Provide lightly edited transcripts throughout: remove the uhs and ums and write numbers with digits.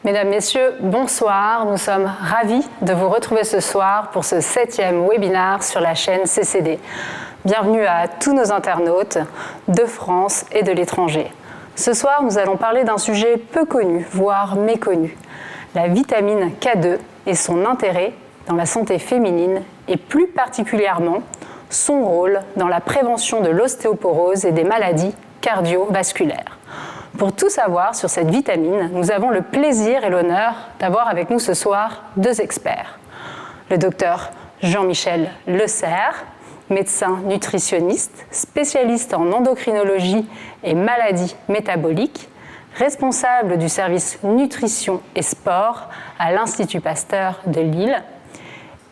Mesdames, Messieurs, bonsoir. Nous sommes ravis de vous retrouver ce soir pour ce 7e webinaire sur la chaîne CCD. Bienvenue à tous nos internautes de France et de l'étranger. Ce soir, nous allons parler d'un sujet peu connu, voire méconnu, la vitamine K2 et son intérêt dans la santé féminine et plus particulièrement son rôle dans la prévention de l'ostéoporose et des maladies cardiovasculaires. Pour tout savoir sur cette vitamine, nous avons le plaisir et l'honneur d'avoir avec nous ce soir deux experts. Le docteur Jean-Michel Lecerf, médecin nutritionniste, spécialiste en endocrinologie et maladies métaboliques, responsable du service nutrition et sport à l'Institut Pasteur de Lille,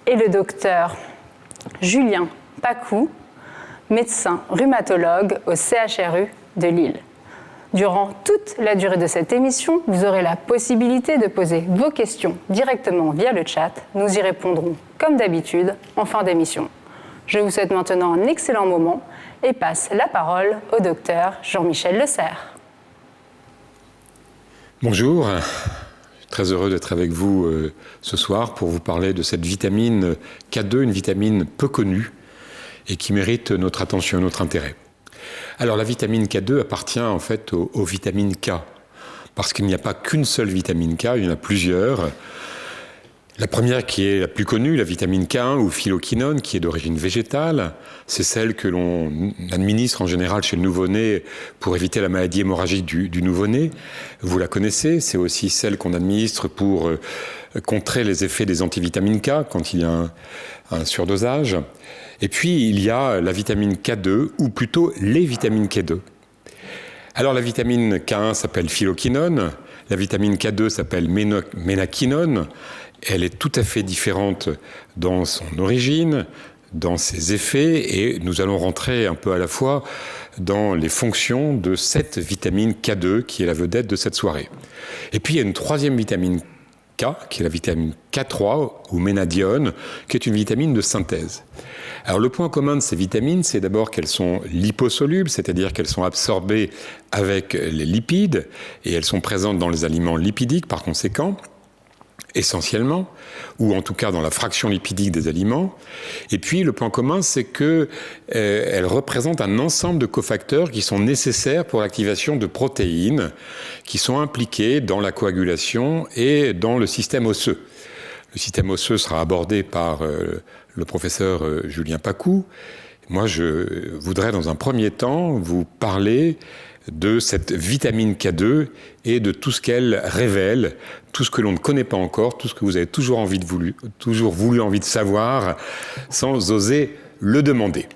et le docteur Julien Pacou, médecin rhumatologue au CHRU de Lille. Durant toute la durée de cette émission, vous aurez la possibilité de poser vos questions directement via le chat. Nous y répondrons comme d'habitude en fin d'émission. Je vous souhaite maintenant un excellent moment et passe la parole au docteur Jean-Michel Lecerf. Bonjour, je suis très heureux d'être avec vous ce soir pour vous parler de cette vitamine K2, une vitamine peu connue et qui mérite notre attention et notre intérêt. Alors la vitamine K2 appartient en fait aux vitamines K, parce qu'il n'y a pas qu'une seule vitamine K, il y en a plusieurs. La première qui est la plus connue, la vitamine K1 ou phylloquinone, qui est d'origine végétale, c'est celle que l'on administre en général chez le nouveau-né pour éviter la maladie hémorragique du nouveau-né. Vous la connaissez, c'est aussi celle qu'on administre pour contrer les effets des antivitamines K quand il y a un surdosage. Et puis, il y a la vitamine K2, ou plutôt les vitamines K2. Alors, la vitamine K1 s'appelle phylloquinone, la vitamine K2 s'appelle ménaquinone. Elle est tout à fait différente dans son origine, dans ses effets, et nous allons rentrer un peu à la fois dans les fonctions de cette vitamine K2, qui est la vedette de cette soirée. Et puis, il y a une troisième vitamine K, qui est la vitamine K3, ou ménadione, qui est une vitamine de synthèse. Alors le point commun de ces vitamines, c'est d'abord qu'elles sont liposolubles, c'est-à-dire qu'elles sont absorbées avec les lipides, et elles sont présentes dans les aliments lipidiques par conséquent, essentiellement, ou en tout cas dans la fraction lipidique des aliments. Et puis le point commun, c'est qu'elles représentent un ensemble de cofacteurs qui sont nécessaires pour l'activation de protéines qui sont impliquées dans la coagulation et dans le système osseux. Le système osseux sera abordé par le professeur Julien Pacou. Moi, je voudrais dans un premier temps vous parler de cette vitamine K2 et de tout ce qu'elle révèle, tout ce que l'on ne connaît pas encore, tout ce que vous avez toujours voulu envie de savoir, sans oser le demander.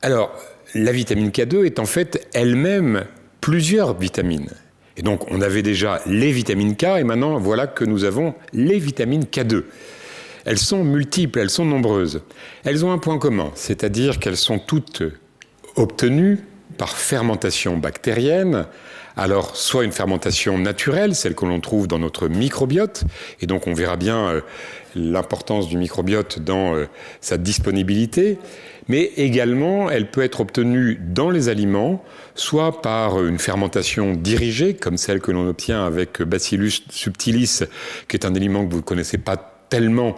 Alors, la vitamine K2 est en fait elle-même plusieurs vitamines. Et donc, on avait déjà les vitamines K, et maintenant, voilà que nous avons les vitamines K2. Elles sont multiples, elles sont nombreuses. Elles ont un point commun, c'est-à-dire qu'elles sont toutes obtenues par fermentation bactérienne. Alors, soit une fermentation naturelle, celle que l'on trouve dans notre microbiote, et donc on verra bien l'importance du microbiote dans sa disponibilité, mais également, elle peut être obtenue dans les aliments, soit par une fermentation dirigée, comme celle que l'on obtient avec Bacillus subtilis, qui est un aliment que vous ne connaissez pas tellement,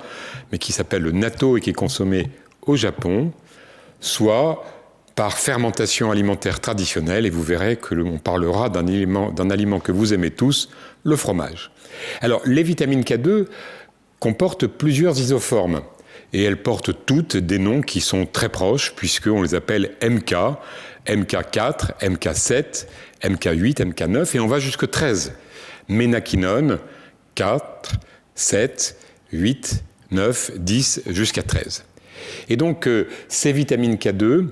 mais qui s'appelle le natto et qui est consommé au Japon, soit par fermentation alimentaire traditionnelle, et vous verrez que l'on parlera d'un aliment que vous aimez tous, le fromage. Alors, les vitamines K2 comportent plusieurs isoformes, et elles portent toutes des noms qui sont très proches, puisqu'on les appelle MK, MK4, MK7, MK8, MK9, et on va jusque 13. Ménaquinone, 4, 7, 8, 9, 10, jusqu'à 13. Et donc, ces vitamines K2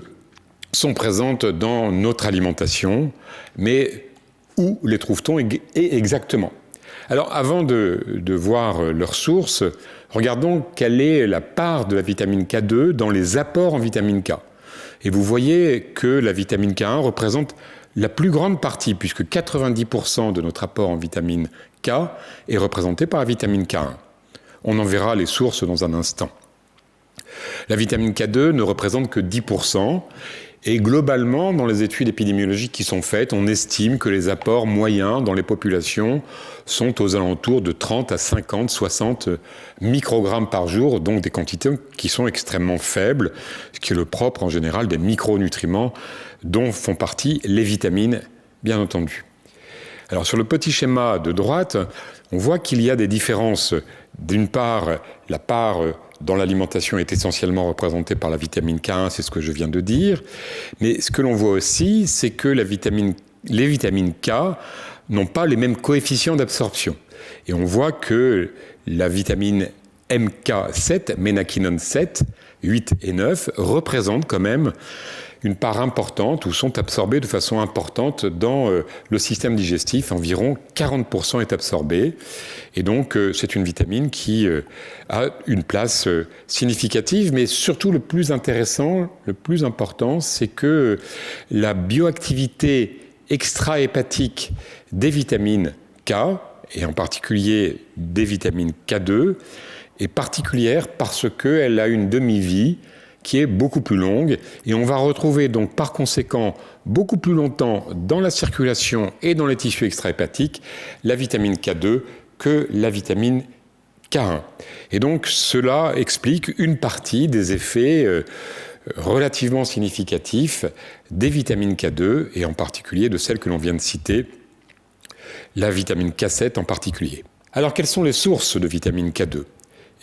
sont présentes dans notre alimentation, mais où les trouve-t-on exactement ? Alors, avant de voir leurs sources, regardons quelle est la part de la vitamine K2 dans les apports en vitamine K. Et vous voyez que la vitamine K1 représente la plus grande partie, puisque 90% de notre apport en vitamine K est représenté par la vitamine K1. On en verra les sources dans un instant. La vitamine K2 ne représente que 10%. Et globalement, dans les études épidémiologiques qui sont faites, on estime que les apports moyens dans les populations sont aux alentours de 30 à 50, 60 microgrammes par jour, donc des quantités qui sont extrêmement faibles, ce qui est le propre en général des micronutriments dont font partie les vitamines, bien entendu. Alors sur le petit schéma de droite, on voit qu'il y a des différences. D'une part, la part dans l'alimentation est essentiellement représentée par la vitamine K1, c'est ce que je viens de dire. Mais ce que l'on voit aussi, c'est que les vitamines K n'ont pas les mêmes coefficients d'absorption. Et on voit que la vitamine MK7, ménaquinone 7, 8 et 9, représentent quand même une part importante ou sont absorbées de façon importante dans le système digestif. Environ 40% est absorbé. Et donc, c'est une vitamine qui a une place significative. Mais surtout, le plus intéressant, le plus important, c'est que la bioactivité extrahépatique des vitamines K, et en particulier des vitamines K2, est particulière parce qu'elle a une demi-vie qui est beaucoup plus longue, et on va retrouver donc par conséquent beaucoup plus longtemps dans la circulation et dans les tissus extrahépatiques la vitamine K2 que la vitamine K1. Et donc cela explique une partie des effets relativement significatifs des vitamines K2, et en particulier de celles que l'on vient de citer, la vitamine K7 en particulier. Alors quelles sont les sources de vitamine K2 ?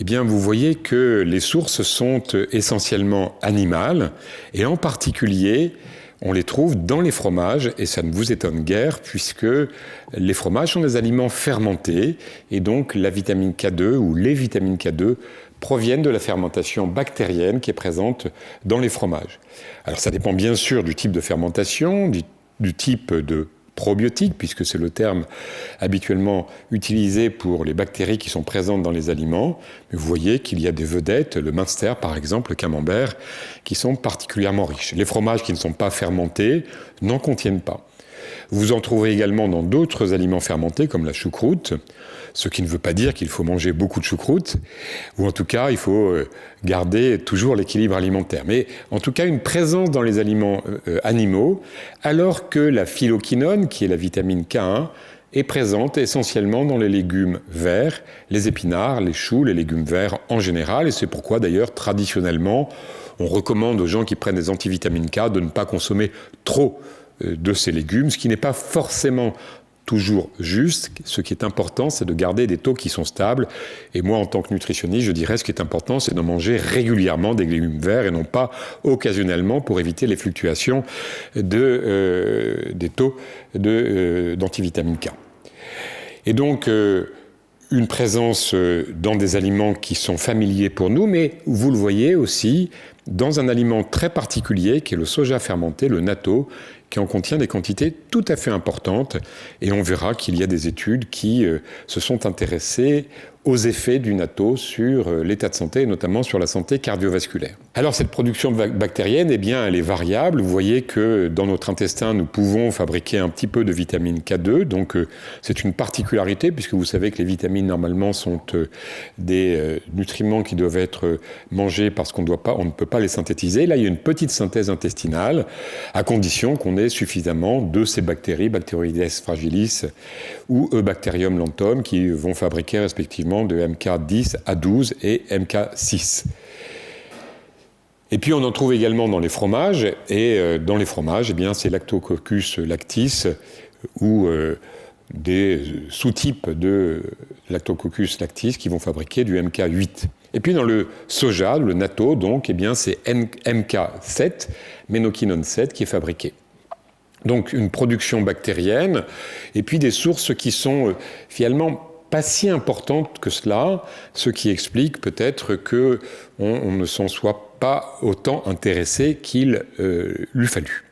Eh bien, vous voyez que les sources sont essentiellement animales, et en particulier, on les trouve dans les fromages, et ça ne vous étonne guère, puisque les fromages sont des aliments fermentés, et donc la vitamine K2 ou les vitamines K2 proviennent de la fermentation bactérienne qui est présente dans les fromages. Alors ça dépend bien sûr du type de fermentation, du type de probiotiques, puisque c'est le terme habituellement utilisé pour les bactéries qui sont présentes dans les aliments. Mais vous voyez qu'il y a des vedettes, le Munster par exemple, le camembert, qui sont particulièrement riches. Les fromages qui ne sont pas fermentés n'en contiennent pas. Vous en trouverez également dans d'autres aliments fermentés, comme la choucroute, ce qui ne veut pas dire qu'il faut manger beaucoup de choucroute, ou en tout cas, il faut garder toujours l'équilibre alimentaire. Mais en tout cas, une présence dans les aliments animaux, alors que la phyloquinone, qui est la vitamine K1, est présente essentiellement dans les légumes verts, les épinards, les choux, les légumes verts en général, et c'est pourquoi d'ailleurs, traditionnellement, on recommande aux gens qui prennent des antivitamines K de ne pas consommer trop de ces légumes, ce qui n'est pas forcément toujours juste. Ce qui est important, c'est de garder des taux qui sont stables. Et moi, en tant que nutritionniste, je dirais ce qui est important, c'est de manger régulièrement des légumes verts et non pas occasionnellement pour éviter les fluctuations des taux d'antivitamine K. Et donc, une présence dans des aliments qui sont familiers pour nous, mais vous le voyez aussi dans un aliment très particulier qui est le soja fermenté, le natto, qui en contient des quantités tout à fait importantes. Et on verra qu'il y a des études qui se sont intéressées aux effets du natto sur l'état de santé, et notamment sur la santé cardiovasculaire. Alors cette production bactérienne, eh bien, elle est variable. Vous voyez que dans notre intestin, nous pouvons fabriquer un petit peu de vitamine K2. Donc c'est une particularité, puisque vous savez que les vitamines, normalement, sont des nutriments qui doivent être mangés parce qu'on ne peut pas les synthétiser. Là, il y a une petite synthèse intestinale, à condition qu'on ait suffisamment de ces bactéries, Bacteroides fragilis ou Eubacterium lentum, qui vont fabriquer respectivement de MK10 à 12 et MK6. Et puis on en trouve également dans les fromages, et dans les fromages, eh bien, c'est Lactococcus lactis ou des sous-types de Lactococcus lactis qui vont fabriquer du MK8. Et puis dans le soja, le natto, donc, eh bien, c'est MK7, ménoquinone 7, qui est fabriqué. Donc une production bactérienne, et puis des sources qui sont finalement pas si importante que cela, ce qui explique peut-être qu'on ne s'en soit pas autant intéressé qu'il l'eût fallu.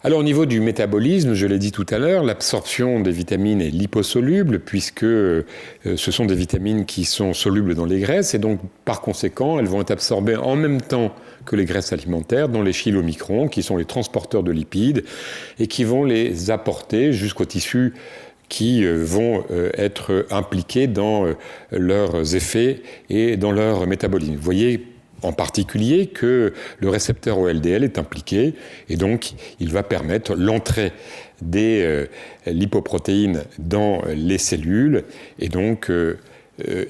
Alors au niveau du métabolisme, je l'ai dit tout à l'heure, l'absorption des vitamines est liposoluble puisque ce sont des vitamines qui sont solubles dans les graisses et donc par conséquent elles vont être absorbées en même temps que les graisses alimentaires dans les chylomicrons qui sont les transporteurs de lipides et qui vont les apporter jusqu'aux tissus qui vont être impliqués dans leurs effets et dans leur métabolisme. Vous voyez en particulier que le récepteur OLDL est impliqué et donc il va permettre l'entrée des lipoprotéines dans les cellules et donc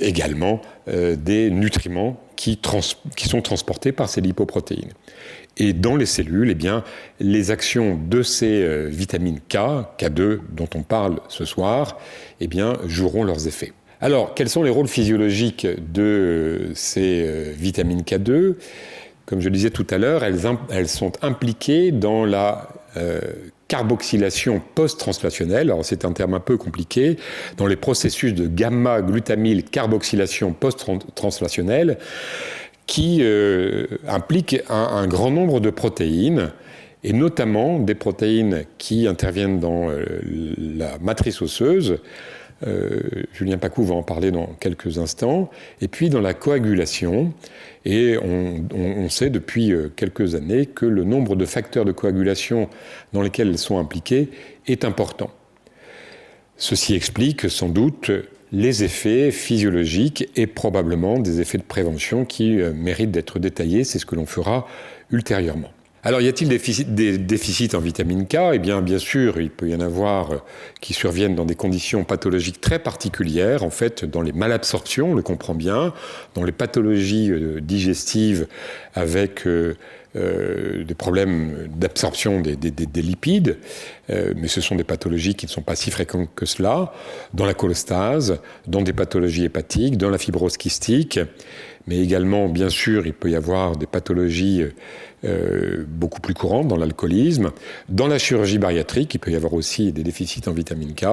également des nutriments qui sont transportés par ces lipoprotéines. Et dans les cellules, eh bien, les actions de ces vitamines K, K2 dont on parle ce soir, eh bien, joueront leurs effets. Alors, quels sont les rôles physiologiques de ces vitamines K2 ? Comme je le disais tout à l'heure, elles sont impliquées dans la carboxylation post-translationnelle. Alors, c'est un terme un peu compliqué. Dans les processus de gamma-glutamyl carboxylation post-translationnelle qui impliquent un grand nombre de protéines et notamment des protéines qui interviennent dans la matrice osseuse. Julien Pacou va en parler dans quelques instants, et puis dans la coagulation, et on sait depuis quelques années que le nombre de facteurs de coagulation dans lesquels elles sont impliquées est important. Ceci explique sans doute les effets physiologiques et probablement des effets de prévention qui méritent d'être détaillés, c'est ce que l'on fera ultérieurement. Alors, y a-t-il des déficits en vitamine K ? Eh bien sûr, il peut y en avoir qui surviennent dans des conditions pathologiques très particulières, en fait, dans les malabsorptions, on le comprend bien, dans les pathologies digestives avec des problèmes d'absorption des lipides, mais ce sont des pathologies qui ne sont pas si fréquentes que cela, dans la cholestase, dans des pathologies hépatiques, dans la fibrose kystique, mais également, bien sûr, il peut y avoir des pathologies beaucoup plus courantes dans l'alcoolisme. Dans la chirurgie bariatrique, il peut y avoir aussi des déficits en vitamine K.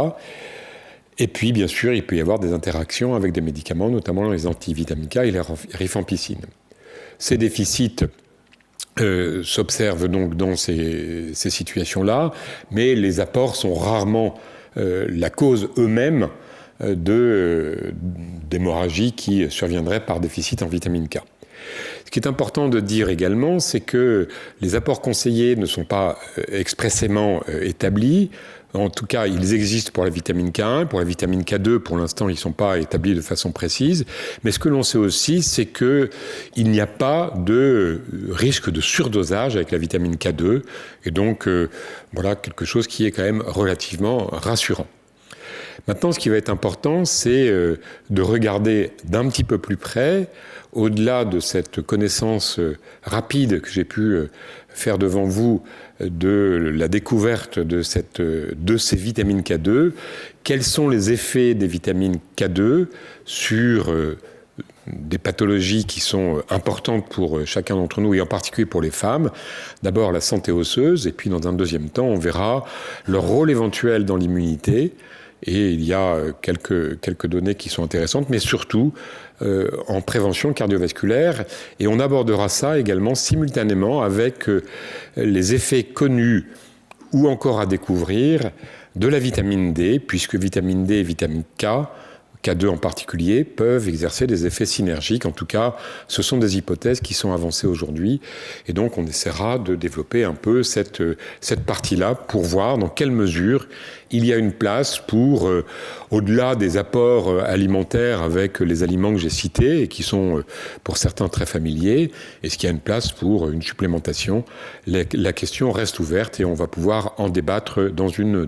Et puis, bien sûr, il peut y avoir des interactions avec des médicaments, notamment les antivitamines K et les rifampicines. Ces déficits s'observent donc dans ces situations-là, mais les apports sont rarement la cause eux-mêmes d'hémorragie qui surviendrait par déficit en vitamine K. Ce qui est important de dire également, c'est que les apports conseillés ne sont pas expressément établis. En tout cas, ils existent pour la vitamine K1, pour la vitamine K2, pour l'instant, ils ne sont pas établis de façon précise. Mais ce que l'on sait aussi, c'est qu'il n'y a pas de risque de surdosage avec la vitamine K2. Et donc, voilà quelque chose qui est quand même relativement rassurant. Maintenant, ce qui va être important, c'est de regarder d'un petit peu plus près, au-delà de cette connaissance rapide que j'ai pu faire devant vous de la découverte de ces vitamines K2, quels sont les effets des vitamines K2 sur des pathologies qui sont importantes pour chacun d'entre nous et en particulier pour les femmes. D'abord la santé osseuse et puis dans un deuxième temps, on verra leur rôle éventuel dans l'immunité. Et il y a quelques données qui sont intéressantes, mais surtout en prévention cardiovasculaire. Et on abordera ça également simultanément avec les effets connus ou encore à découvrir de la vitamine D, puisque vitamine D et vitamine K2 en particulier, peuvent exercer des effets synergiques. En tout cas, ce sont des hypothèses qui sont avancées aujourd'hui. Et donc, on essaiera de développer un peu cette partie-là pour voir dans quelle mesure il y a une place pour, au-delà des apports alimentaires avec les aliments que j'ai cités et qui sont pour certains très familiers, est-ce qu'il y a une place pour une supplémentation ? La question reste ouverte et on va pouvoir en débattre dans une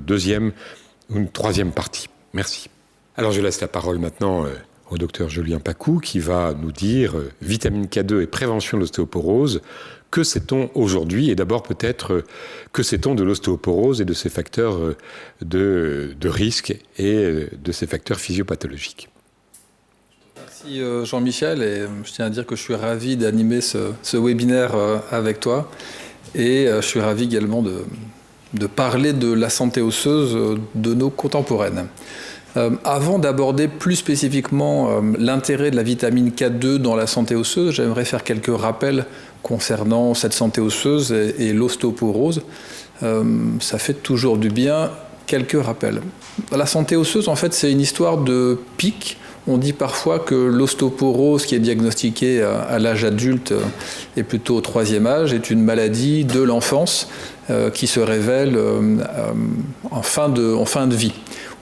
troisième partie. Merci. Alors je laisse la parole maintenant au docteur Julien Pacou qui va nous dire vitamine K2 et prévention de l'ostéoporose. Que sait-on aujourd'hui ? Et d'abord peut-être que sait-on de l'ostéoporose et de ses facteurs de risque et de ses facteurs physiopathologiques ? Merci Jean-Michel, et je tiens à dire que je suis ravi d'animer ce webinaire avec toi et je suis ravi également de parler de la santé osseuse de nos contemporaines. Avant d'aborder plus spécifiquement l'intérêt de la vitamine K2 dans la santé osseuse, j'aimerais faire quelques rappels concernant cette santé osseuse et l'ostéoporose. ça fait toujours du bien. Quelques rappels. La santé osseuse, en fait, c'est une histoire de pic. On dit parfois que l'ostéoporose, qui est diagnostiquée à l'âge adulte et plutôt au 3e âge, est une maladie de l'enfance qui se révèle en fin de vie,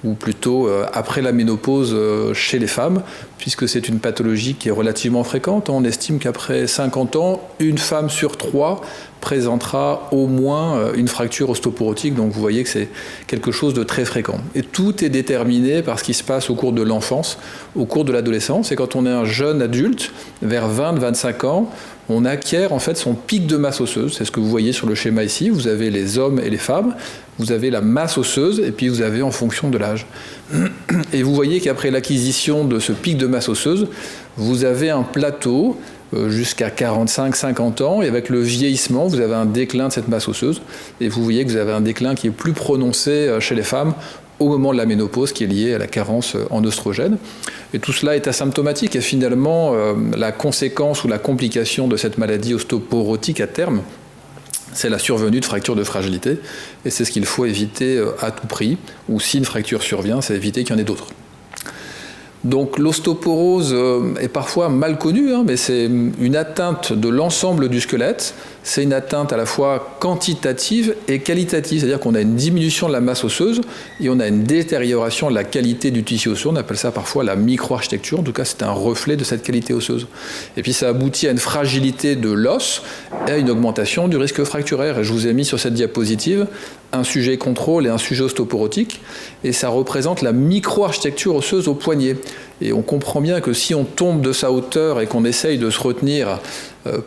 ou plutôt après la ménopause chez les femmes, puisque c'est une pathologie qui est relativement fréquente. On estime qu'après 50 ans, une femme sur 3 présentera au moins une fracture ostéoporotique, donc vous voyez que c'est quelque chose de très fréquent. Et tout est déterminé par ce qui se passe au cours de l'enfance, au cours de l'adolescence, et quand on est un jeune adulte, vers 20-25 ans, on acquiert en fait son pic de masse osseuse. C'est ce que vous voyez sur le schéma ici. Vous avez les hommes et les femmes, vous avez la masse osseuse, et puis vous avez en fonction de l'âge. Et vous voyez qu'après l'acquisition de ce pic de masse osseuse, vous avez un plateau jusqu'à 45-50 ans, et avec le vieillissement, vous avez un déclin de cette masse osseuse, et vous voyez que vous avez un déclin qui est plus prononcé chez les femmes au moment de la ménopause, qui est liée à la carence en oestrogène. Et tout cela est asymptomatique, et finalement, la conséquence ou la complication de cette maladie ostéoporotique à terme, c'est la survenue de fractures de fragilité, et c'est ce qu'il faut éviter à tout prix, ou si une fracture survient, c'est éviter qu'il y en ait d'autres. Donc l'ostéoporose est parfois mal connue, mais c'est une atteinte de l'ensemble du squelette. C'est une atteinte à la fois quantitative et qualitative, c'est-à-dire qu'on a une diminution de la masse osseuse et on a une détérioration de la qualité du tissu osseux. On appelle ça parfois la microarchitecture, en tout cas c'est un reflet de cette qualité osseuse. Et puis ça aboutit à une fragilité de l'os et à une augmentation du risque fracturaire. Et je vous ai mis sur cette diapositive un sujet contrôle et un sujet ostéoporotique, et ça représente la microarchitecture osseuse au poignet. Et on comprend bien que si on tombe de sa hauteur et qu'on essaye de se retenir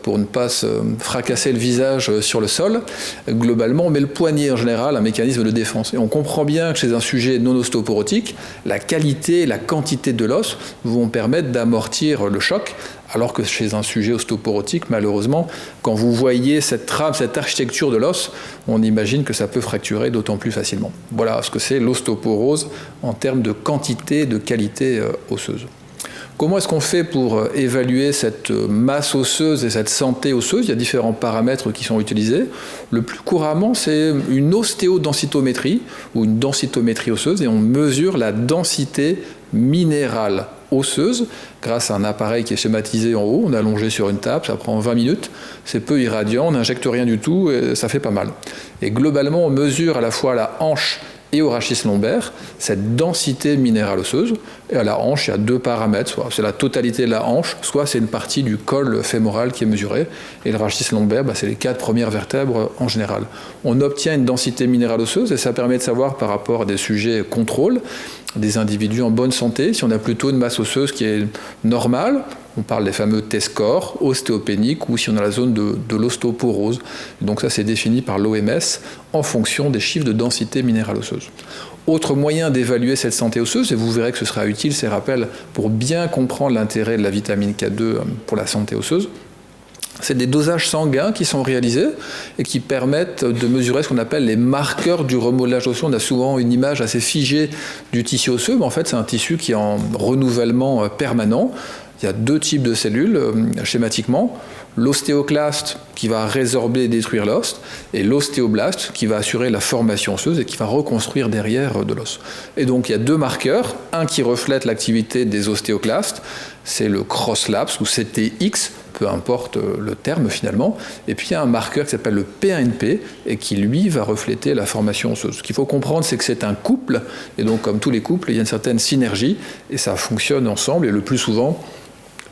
pour ne pas se fracasser le visage sur le sol, globalement on met le poignet en général, un mécanisme de défense. Et on comprend bien que chez un sujet non ostéoporotique, la qualité et la quantité de l'os vont permettre d'amortir le choc, alors que chez un sujet ostéoporotique, malheureusement, quand vous voyez cette trame, cette architecture de l'os, on imagine que ça peut fracturer d'autant plus facilement. Voilà ce que c'est l'ostéoporose en termes de quantité et de qualité osseuse. Comment est-ce qu'on fait pour évaluer cette masse osseuse et cette santé osseuse? Il y a différents paramètres qui sont utilisés. Le plus couramment, c'est une ostéodensitométrie ou une densitométrie osseuse, et on mesure la densité minérale osseuse grâce à un appareil qui est schématisé en haut. On est allongé sur une table, ça prend 20 minutes, c'est peu irradiant, on n'injecte rien du tout et ça fait pas mal. Et globalement, on mesure à la fois la hanche et au rachis lombaire cette densité minérale osseuse. Et à la hanche, il y a 2 paramètres, soit c'est la totalité de la hanche, soit c'est une partie du col fémoral qui est mesurée. Et le rachis lombaire, c'est les 4 premières vertèbres en général. On obtient une densité minérale osseuse et ça permet de savoir par rapport à des sujets contrôle, des individus en bonne santé, si on a plutôt une masse osseuse qui est normale, on parle des fameux T-scores ostéopéniques, ou si on a la zone de l'ostéoporose. Donc ça, c'est défini par l'OMS en fonction des chiffres de densité minérale osseuse. Autre moyen d'évaluer cette santé osseuse, et vous verrez que ce sera utile, ces rappels, pour bien comprendre l'intérêt de la vitamine K2 pour la santé osseuse, c'est des dosages sanguins qui sont réalisés et qui permettent de mesurer ce qu'on appelle les marqueurs du remodelage osseux. On a souvent une image assez figée du tissu osseux, mais en fait c'est un tissu qui est en renouvellement permanent. Il y a 2 types de cellules schématiquement. L'ostéoclaste qui va résorber et détruire l'os, et l'ostéoblaste qui va assurer la formation osseuse et qui va reconstruire derrière de l'os. Et donc il y a 2 marqueurs, un qui reflète l'activité des ostéoclastes, c'est le cross-lapse ou CTX, peu importe le terme finalement, et puis il y a un marqueur qui s'appelle le P1NP et qui lui va refléter la formation osseuse. Ce qu'il faut comprendre, c'est que c'est un couple, et donc comme tous les couples, il y a une certaine synergie et ça fonctionne ensemble, et le plus souvent,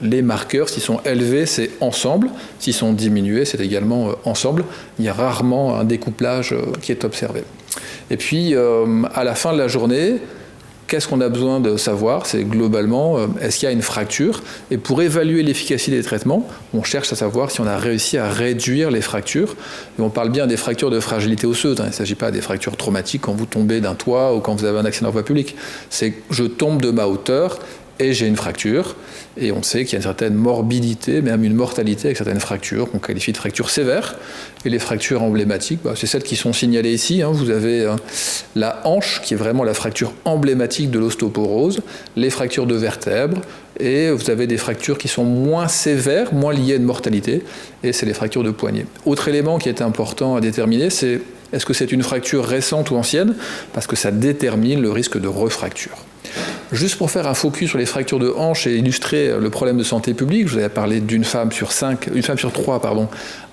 les marqueurs, s'ils sont élevés, c'est ensemble. S'ils sont diminués, c'est également ensemble. Il y a rarement un découplage qui est observé. Et puis, à la fin de la journée, qu'est-ce qu'on a besoin de savoir? C'est globalement, est-ce qu'il y a une fracture? Et pour évaluer l'efficacité des traitements, on cherche à savoir si on a réussi à réduire les fractures. Et on parle bien des fractures de fragilité osseuse. Il ne s'agit pas des fractures traumatiques quand vous tombez d'un toit ou quand vous avez un accident en voie publique. C'est je tombe de ma hauteur et j'ai une fracture, et on sait qu'il y a une certaine morbidité, même une mortalité avec certaines fractures qu'on qualifie de fractures sévères. Et les fractures emblématiques, c'est celles qui sont signalées ici. Vous avez la hanche, qui est vraiment la fracture emblématique de l'ostéoporose, les fractures de vertèbres, et vous avez des fractures qui sont moins sévères, moins liées à une mortalité, et c'est les fractures de poignet. Autre élément qui est important à déterminer, c'est Est-ce que c'est une fracture récente ou ancienne? Parce que ça détermine le risque de refracture. Juste pour faire un focus sur les fractures de hanche et illustrer le problème de santé publique, je vous avais parlé d'une femme sur 3,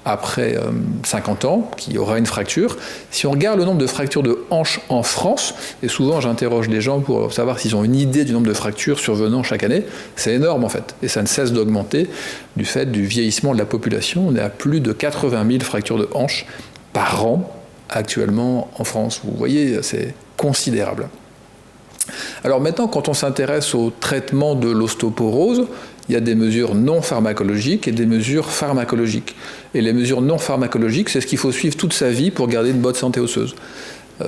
après 50 ans, qui aura une fracture. Si on regarde le nombre de fractures de hanche en France, et souvent j'interroge les gens pour savoir s'ils ont une idée du nombre de fractures survenant chaque année, c'est énorme en fait, et ça ne cesse d'augmenter du fait du vieillissement de la population. On est à plus de 80 000 fractures de hanche par an actuellement en France. Vous voyez, c'est considérable. Alors maintenant, quand on s'intéresse au traitement de l'ostéoporose, il y a des mesures non pharmacologiques et des mesures pharmacologiques. Et les mesures non pharmacologiques, c'est ce qu'il faut suivre toute sa vie pour garder une bonne santé osseuse.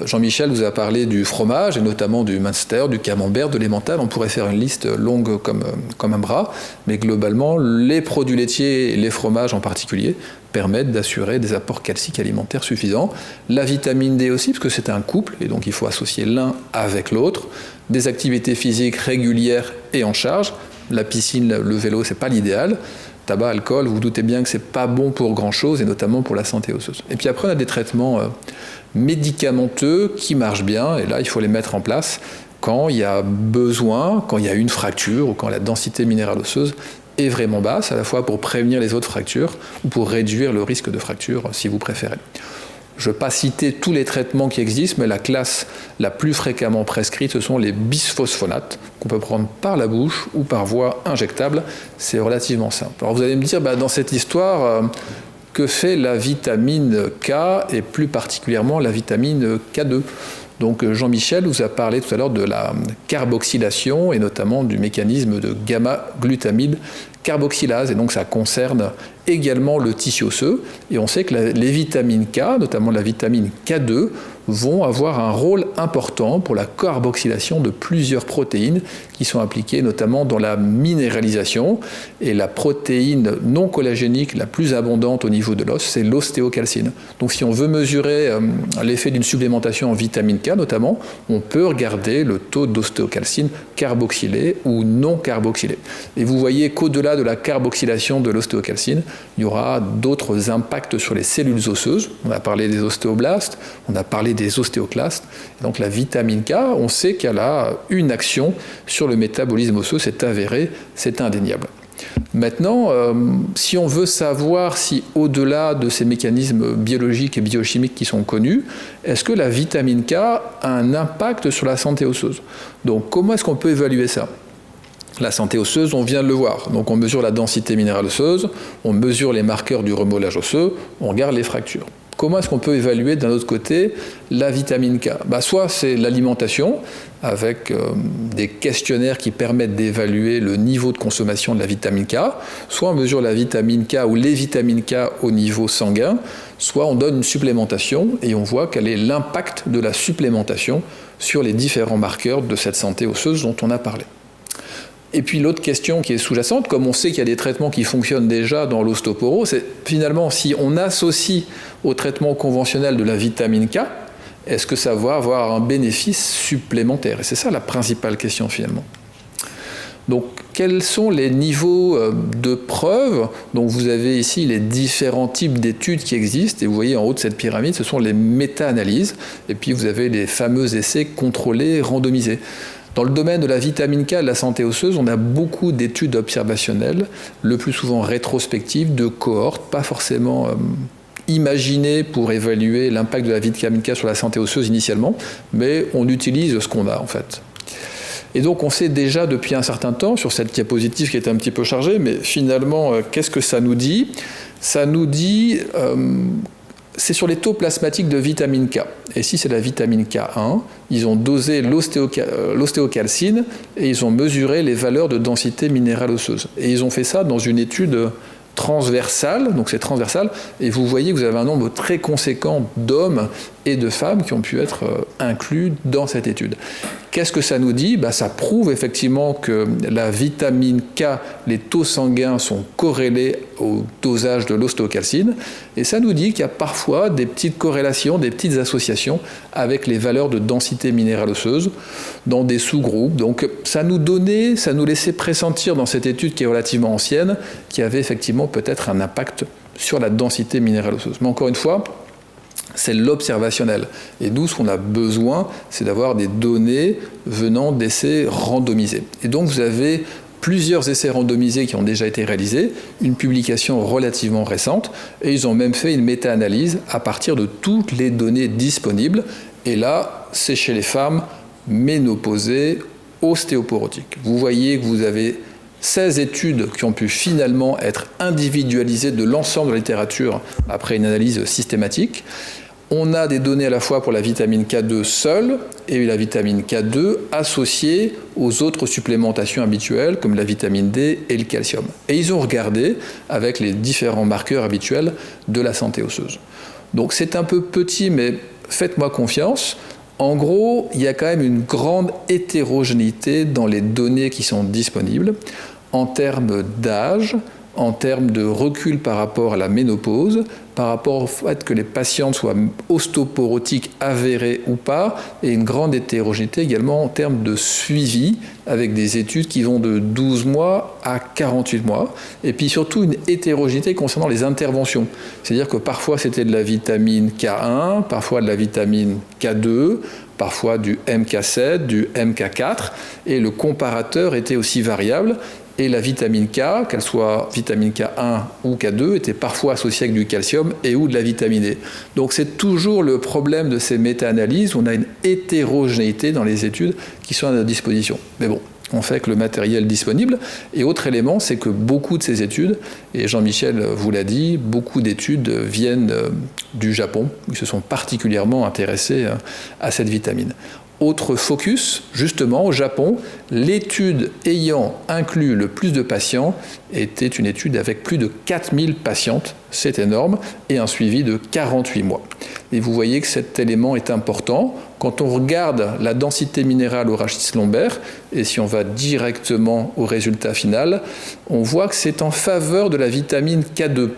Jean-Michel vous a parlé du fromage, et notamment du Munster, du camembert, de l'emmental. On pourrait faire une liste longue comme un bras, mais globalement, les produits laitiers et les fromages en particulier permettent d'assurer des apports calciques alimentaires suffisants. La vitamine D aussi, parce que c'est un couple, et donc il faut associer l'un avec l'autre. Des activités physiques régulières et en charge. La piscine, le vélo, c'est pas l'idéal. Tabac, alcool, vous vous doutez bien que c'est pas bon pour grand-chose, et notamment pour la santé osseuse. Et puis après, on a des traitements médicamenteux qui marchent bien, et là, il faut les mettre en place quand il y a besoin, quand il y a une fracture, ou quand la densité minérale osseuse est vraiment basse, à la fois pour prévenir les autres fractures, ou pour réduire le risque de fracture, si vous préférez. Je ne vais pas citer tous les traitements qui existent, mais la classe la plus fréquemment prescrite, ce sont les bisphosphonates, qu'on peut prendre par la bouche ou par voie injectable. C'est relativement simple. Alors vous allez me dire, dans cette histoire, que fait la vitamine K, et plus particulièrement la vitamine K2 ? Donc Jean-Michel vous a parlé tout à l'heure de la carboxylation, et notamment du mécanisme de gamma-glutamide carboxylase, et donc ça concerne également le tissu osseux, et on sait que les vitamines K, notamment la vitamine K2, vont avoir un rôle important pour la carboxylation de plusieurs protéines qui sont impliquées notamment dans la minéralisation, et la protéine non collagénique la plus abondante au niveau de l'os, c'est l'ostéocalcine. Donc si on veut mesurer l'effet d'une supplémentation en vitamine K notamment, on peut regarder le taux d'ostéocalcine carboxylé ou non carboxylé. Et vous voyez qu'au-delà de la carboxylation de l'ostéocalcine, il y aura d'autres impacts sur les cellules osseuses. On a parlé des ostéoblastes, on a parlé des ostéoclastes. Et donc la vitamine K, on sait qu'elle a une action sur le métabolisme osseux, c'est avéré, c'est indéniable. Maintenant, si on veut savoir si au-delà de ces mécanismes biologiques et biochimiques qui sont connus, est-ce que la vitamine K a un impact sur la santé osseuse? Donc comment est-ce qu'on peut évaluer ça? La santé osseuse, on vient de le voir. Donc on mesure la densité minérale osseuse, on mesure les marqueurs du remodelage osseux, on regarde les fractures. Comment est-ce qu'on peut évaluer d'un autre côté la vitamine K? Soit c'est l'alimentation, avec des questionnaires qui permettent d'évaluer le niveau de consommation de la vitamine K, soit on mesure la vitamine K ou les vitamines K au niveau sanguin, soit on donne une supplémentation et on voit quel est l'impact de la supplémentation sur les différents marqueurs de cette santé osseuse dont on a parlé. Et puis l'autre question qui est sous-jacente, comme on sait qu'il y a des traitements qui fonctionnent déjà dans l'ostéoporose, c'est finalement si on associe au traitement conventionnel de la vitamine K, est-ce que ça va avoir un bénéfice supplémentaire? Et c'est ça la principale question finalement. Donc quels sont les niveaux de preuves? Donc vous avez ici les différents types d'études qui existent, et vous voyez en haut de cette pyramide, ce sont les méta-analyses, et puis vous avez les fameux essais contrôlés, randomisés. Dans le domaine de la vitamine K et de la santé osseuse, on a beaucoup d'études observationnelles, le plus souvent rétrospectives, de cohortes, pas forcément imaginées pour évaluer l'impact de la vitamine K sur la santé osseuse initialement, mais on utilise ce qu'on a en fait. Et donc on sait déjà depuis un certain temps, sur cette diapositive qui est un petit peu chargée, mais finalement, qu'est-ce que ça nous dit? Ça nous dit... c'est sur les taux plasmatiques de vitamine K. Et si c'est la vitamine K1, ils ont dosé l'ostéocalcine et ils ont mesuré les valeurs de densité minérale osseuse. Et ils ont fait ça dans une étude transversale, donc c'est transversal, et vous voyez que vous avez un nombre très conséquent d'hommes et de femmes qui ont pu être inclus dans cette étude. Qu'est-ce que ça nous dit? Ça prouve effectivement que la vitamine K, les taux sanguins sont corrélés au dosage de l'ostéocalcine, et ça nous dit qu'il y a parfois des petites corrélations, des petites associations avec les valeurs de densité minérale osseuse dans des sous-groupes. Donc ça nous laissait pressentir dans cette étude qui est relativement ancienne, qu'il y avait effectivement peut-être un impact sur la densité minérale osseuse. Mais encore une fois, c'est l'observationnel. Et nous, ce qu'on a besoin, c'est d'avoir des données venant d'essais randomisés. Et donc, vous avez plusieurs essais randomisés qui ont déjà été réalisés, une publication relativement récente, et ils ont même fait une méta-analyse à partir de toutes les données disponibles. Et là, c'est chez les femmes ménopausées, ostéoporotiques. Vous voyez que vous avez 16 études qui ont pu finalement être individualisées de l'ensemble de la littérature après une analyse systématique. On a des données à la fois pour la vitamine K2 seule et la vitamine K2 associée aux autres supplémentations habituelles comme la vitamine D et le calcium. Et ils ont regardé avec les différents marqueurs habituels de la santé osseuse. Donc c'est un peu petit, mais faites-moi confiance. En gros, il y a quand même une grande hétérogénéité dans les données qui sont disponibles en termes d'âge, en termes de recul par rapport à la ménopause, par rapport au fait que les patientes soient ostéoporotiques avérées ou pas, et une grande hétérogénéité également en termes de suivi, avec des études qui vont de 12 mois à 48 mois, et puis surtout une hétérogénéité concernant les interventions. C'est-à-dire que parfois c'était de la vitamine K1, parfois de la vitamine K2, parfois du MK7, du MK4, et le comparateur était aussi variable. Et la vitamine K, qu'elle soit vitamine K1 ou K2, était parfois associée avec du calcium et ou de la vitamine D. Donc c'est toujours le problème de ces méta-analyses, on a une hétérogénéité dans les études qui sont à notre disposition. Mais bon, on fait avec le matériel disponible. Et autre élément, c'est que beaucoup de ces études, et Jean-Michel vous l'a dit, beaucoup d'études viennent du Japon, ils se sont particulièrement intéressés à cette vitamine. Autre focus, justement, au Japon, l'étude ayant inclus le plus de patients était une étude avec plus de 4000 patientes, c'est énorme, et un suivi de 48 mois. Et vous voyez que cet élément est important. Quand on regarde la densité minérale au rachis lombaire, et si on va directement au résultat final, on voit que c'est en faveur de la vitamine K2.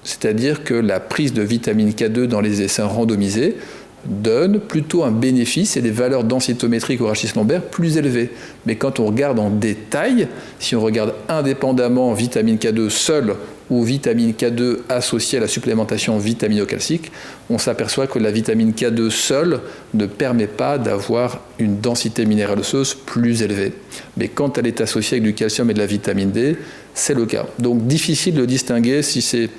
C'est-à-dire que la prise de vitamine K2 dans les essais randomisés donne plutôt un bénéfice et des valeurs densitométriques au rachis lombaire plus élevées. Mais quand on regarde en détail, si on regarde indépendamment vitamine K2 seule ou vitamine K2 associée à la supplémentation vitamino-calcique, on s'aperçoit que la vitamine K2 seule ne permet pas d'avoir une densité minérale osseuse plus élevée. Mais quand elle est associée avec du calcium et de la vitamine D, c'est le cas. Donc difficile de distinguer si c'est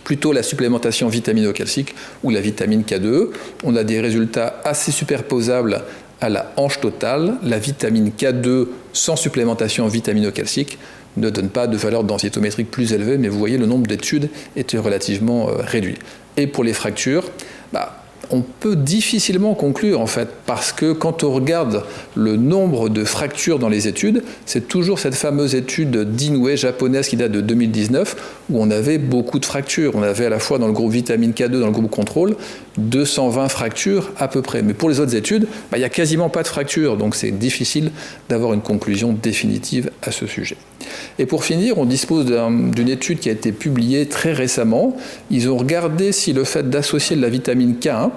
plutôt la supplémentation vitamino-calcique ou la vitamine K2. On a des résultats assez superposables à la hanche totale. La vitamine K2 sans supplémentation vitamino-calcique ne donne pas de valeur densitométrique plus élevée, mais vous voyez, le nombre d'études était relativement réduit. Et pour les fractures, on peut difficilement conclure en fait, parce que quand on regarde le nombre de fractures dans les études, c'est toujours cette fameuse étude d'Inoue japonaise qui date de 2019, où on avait beaucoup de fractures. On avait à la fois dans le groupe vitamine K2, dans le groupe contrôle, 220 fractures à peu près. Mais pour les autres études, il n'y a quasiment pas de fractures, donc c'est difficile d'avoir une conclusion définitive à ce sujet. Et pour finir, on dispose d'une étude qui a été publiée très récemment. Ils ont regardé si le fait d'associer de la vitamine K1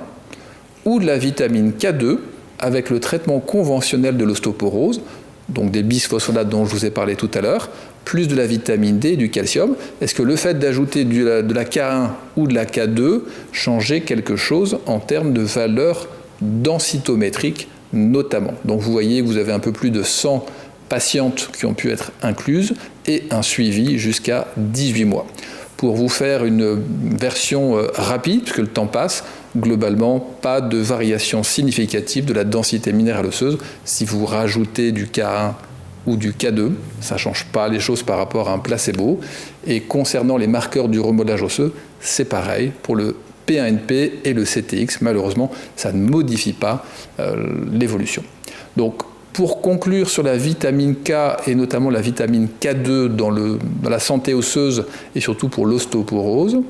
ou de la vitamine K2 avec le traitement conventionnel de l'ostéoporose, donc des bisphosphonates dont je vous ai parlé tout à l'heure, plus de la vitamine D et du calcium, est-ce que le fait d'ajouter de la K1 ou de la K2 changeait quelque chose en termes de valeur densitométrique notamment? Donc vous voyez que vous avez un peu plus de 100 patientes qui ont pu être incluses et un suivi jusqu'à 18 mois. Pour vous faire une version rapide, puisque le temps passe, globalement, pas de variation significative de la densité minérale osseuse. Si vous rajoutez du K1 ou du K2, ça ne change pas les choses par rapport à un placebo. Et concernant les marqueurs du remodelage osseux, c'est pareil pour le P1NP et le CTX. Malheureusement, ça ne modifie pas l'évolution. Donc, pour conclure sur la vitamine K et notamment la vitamine K2 dans la santé osseuse et surtout pour l'ostéoporose,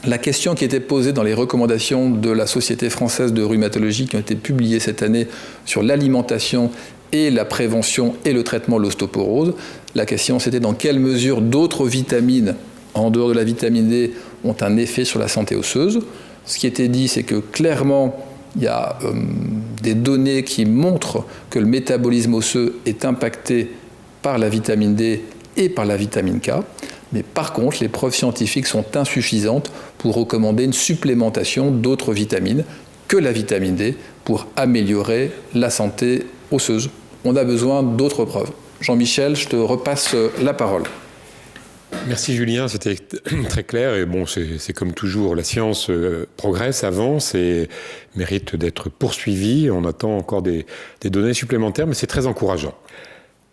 la question qui était posée dans les recommandations de la Société française de rhumatologie qui ont été publiées cette année sur l'alimentation et la prévention et le traitement de l'ostéoporose, la question c'était dans quelle mesure d'autres vitamines, en dehors de la vitamine D, ont un effet sur la santé osseuse. Ce qui était dit, c'est que clairement, il y a des données qui montrent que le métabolisme osseux est impacté par la vitamine D et par la vitamine K. Mais par contre, les preuves scientifiques sont insuffisantes pour recommander une supplémentation d'autres vitamines que la vitamine D pour améliorer la santé osseuse. On a besoin d'autres preuves. Jean-Michel, je te repasse la parole. Merci Julien, c'était très clair. Et bon, c'est comme toujours, la science progresse, avance et mérite d'être poursuivie. On attend encore des données supplémentaires, mais c'est très encourageant.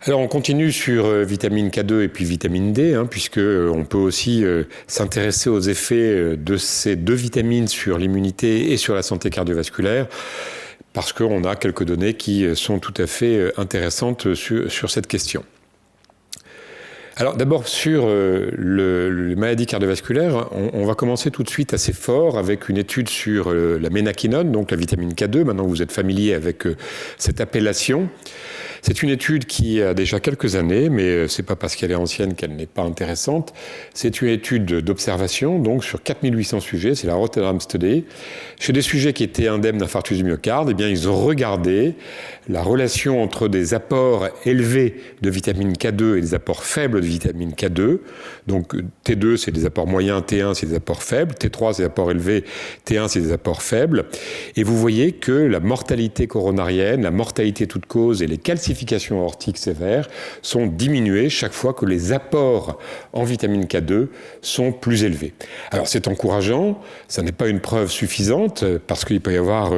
Alors on continue sur vitamine K2 et puis vitamine D, puisque on peut aussi s'intéresser aux effets de ces deux vitamines sur l'immunité et sur la santé cardiovasculaire, parce qu'on a quelques données qui sont tout à fait intéressantes sur cette question. Alors d'abord sur les maladies cardiovasculaires, on va commencer tout de suite assez fort avec une étude sur la ménaquinone, donc la vitamine K2, maintenant que vous êtes familier avec cette appellation. C'est une étude qui a déjà quelques années, mais c'est pas parce qu'elle est ancienne qu'elle n'est pas intéressante. C'est une étude d'observation, donc sur 4800 sujets, c'est la Rotterdam Study. Chez des sujets qui étaient indemnes d'infarctus du myocarde, eh bien, ils ont regardé la relation entre des apports élevés de vitamine K2 et des apports faibles de vitamine K2. Donc T2, c'est des apports moyens, T1, c'est des apports faibles, T3, c'est des apports élevés, T1, c'est des apports faibles. Et vous voyez que la mortalité coronarienne, la mortalité toute cause et les calcifications aortiques sévères sont diminuées chaque fois que les apports en vitamine K2 sont plus élevés. Alors c'est encourageant, ça n'est pas une preuve suffisante parce qu'il peut y avoir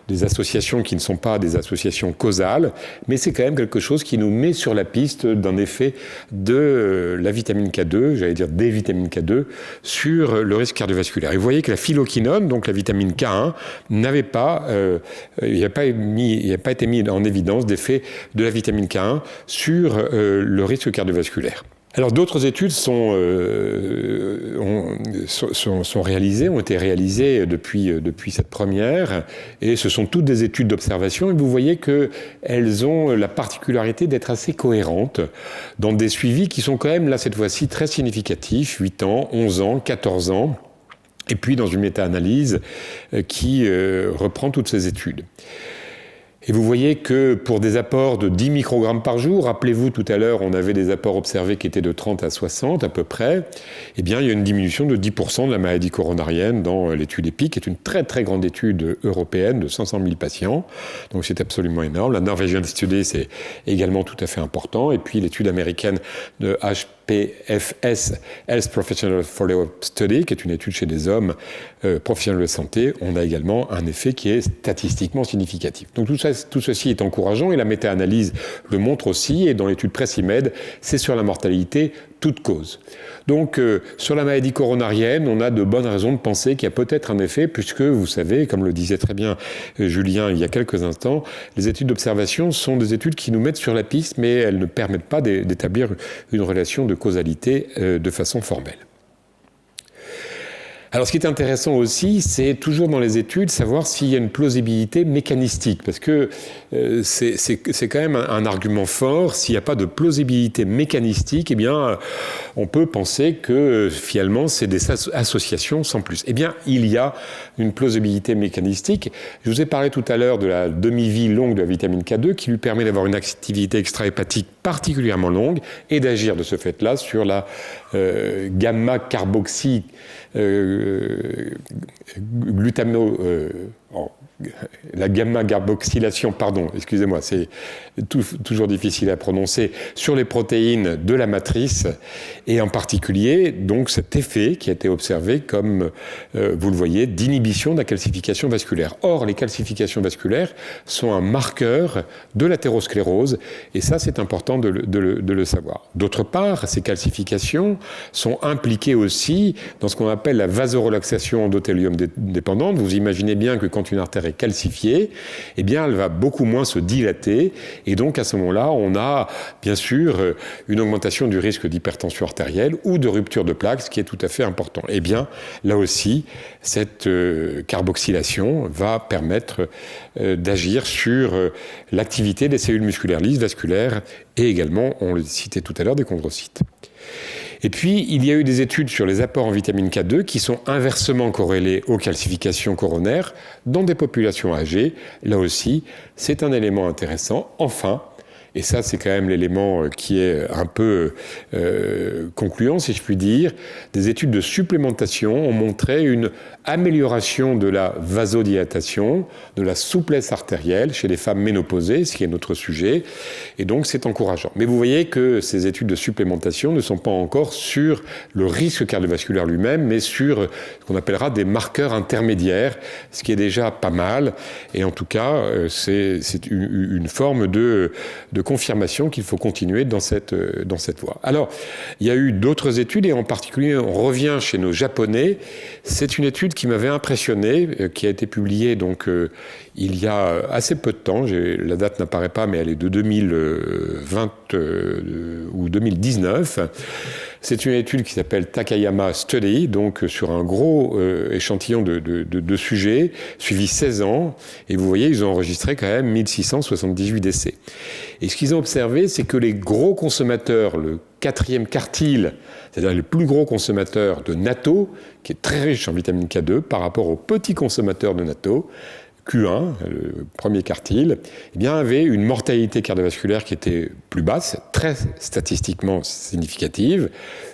des associations qui ne sont pas des associations causales, mais c'est quand même quelque chose qui nous met sur la piste d'un effet de la vitamine K2, j'allais dire des vitamines K2, sur le risque cardiovasculaire. Et vous voyez que la phylloquinone, donc la vitamine K1, il n'y a pas été mis en évidence d'effet de la vitamine K1 sur le risque cardiovasculaire. Alors d'autres études ont été réalisées depuis cette première, et ce sont toutes des études d'observation, et vous voyez qu'elles ont la particularité d'être assez cohérentes dans des suivis qui sont quand même, là cette fois-ci, très significatifs, 8 ans, 11 ans, 14 ans, et puis dans une méta-analyse qui reprend toutes ces études. Et vous voyez que pour des apports de 10 microgrammes par jour, rappelez-vous tout à l'heure, on avait des apports observés qui étaient de 30 à 60 à peu près, eh bien il y a une diminution de 10% de la maladie coronarienne dans l'étude EPIC, qui est une très très grande étude européenne de 500 000 patients, donc c'est absolument énorme. La Norwegian Study, c'est également tout à fait important, et puis l'étude américaine de HPFS, Health Professional Follow-up Study, qui est une étude chez des hommes professionnels de santé, on a également un effet qui est statistiquement significatif. Donc tout ceci est encourageant et la méta-analyse le montre aussi, et dans l'étude Precimed, c'est sur la mortalité toute cause. Donc sur la maladie coronarienne, on a de bonnes raisons de penser qu'il y a peut-être un effet, puisque vous savez, comme le disait très bien Julien il y a quelques instants, les études d'observation sont des études qui nous mettent sur la piste, mais elles ne permettent pas d'établir une relation de causalité de façon formelle. Alors, ce qui est intéressant aussi, c'est toujours dans les études, savoir s'il y a une plausibilité mécanistique, parce que c'est quand même un argument fort. S'il n'y a pas de plausibilité mécanistique, eh bien, on peut penser que finalement, c'est des associations sans plus. Eh bien, il y a une plausibilité mécanistique. Je vous ai parlé tout à l'heure de la demi-vie longue de la vitamine K2, qui lui permet d'avoir une activité extrahépatique particulièrement longue et d'agir de ce fait-là sur la gamma-carboxy la gamma-carboxylation, pardon, excusez-moi, c'est toujours difficile à prononcer, sur les protéines de la matrice, et en particulier, donc, cet effet qui a été observé comme, vous le voyez, d'inhibition de la calcification vasculaire. Or, les calcifications vasculaires sont un marqueur de l'athérosclérose, et ça, c'est important de le savoir. D'autre part, ces calcifications sont impliquées aussi dans ce qu'on appelle la vasorelaxation endothélium dépendante. Vous imaginez bien que quand une artère est calcifiée, eh bien, elle va beaucoup moins se dilater, et donc à ce moment-là, on a bien sûr une augmentation du risque d'hypertension artérielle ou de rupture de plaques, ce qui est tout à fait important. Eh bien, là aussi, cette carboxylation va permettre d'agir sur l'activité des cellules musculaires lisses, vasculaires, et également, on le citait tout à l'heure, des chondrocytes. Et puis, il y a eu des études sur les apports en vitamine K2 qui sont inversement corrélés aux calcifications coronaires dans des populations âgées. Là aussi, c'est un élément intéressant. Enfin, et ça c'est quand même l'élément qui est un peu concluant si je puis dire, des études de supplémentation ont montré une amélioration de la vasodilatation, de la souplesse artérielle chez les femmes ménopausées, ce qui est notre sujet, et donc c'est encourageant. Mais vous voyez que ces études de supplémentation ne sont pas encore sur le risque cardiovasculaire lui-même, mais sur ce qu'on appellera des marqueurs intermédiaires, ce qui est déjà pas mal, et en tout cas c'est une forme de confirmation qu'il faut continuer dans cette voie. Alors, il y a eu d'autres études, et en particulier, on revient chez nos Japonais. C'est une étude qui m'avait impressionné, qui a été publiée donc, il y a assez peu de temps. La date n'apparaît pas, mais elle est de 2020 ou 2019. C'est une étude qui s'appelle Takayama Study, donc sur un gros échantillon de sujets, suivi 16 ans. Et vous voyez, ils ont enregistré quand même 1678 décès. Et ce qu'ils ont observé, c'est que les gros consommateurs, le 4e quartile, c'est-à-dire les plus gros consommateurs de natto, qui est très riche en vitamine K2, par rapport aux petits consommateurs de natto, Q1, le premier quartile, eh bien, avait une mortalité cardiovasculaire qui était plus basse, très statistiquement significative,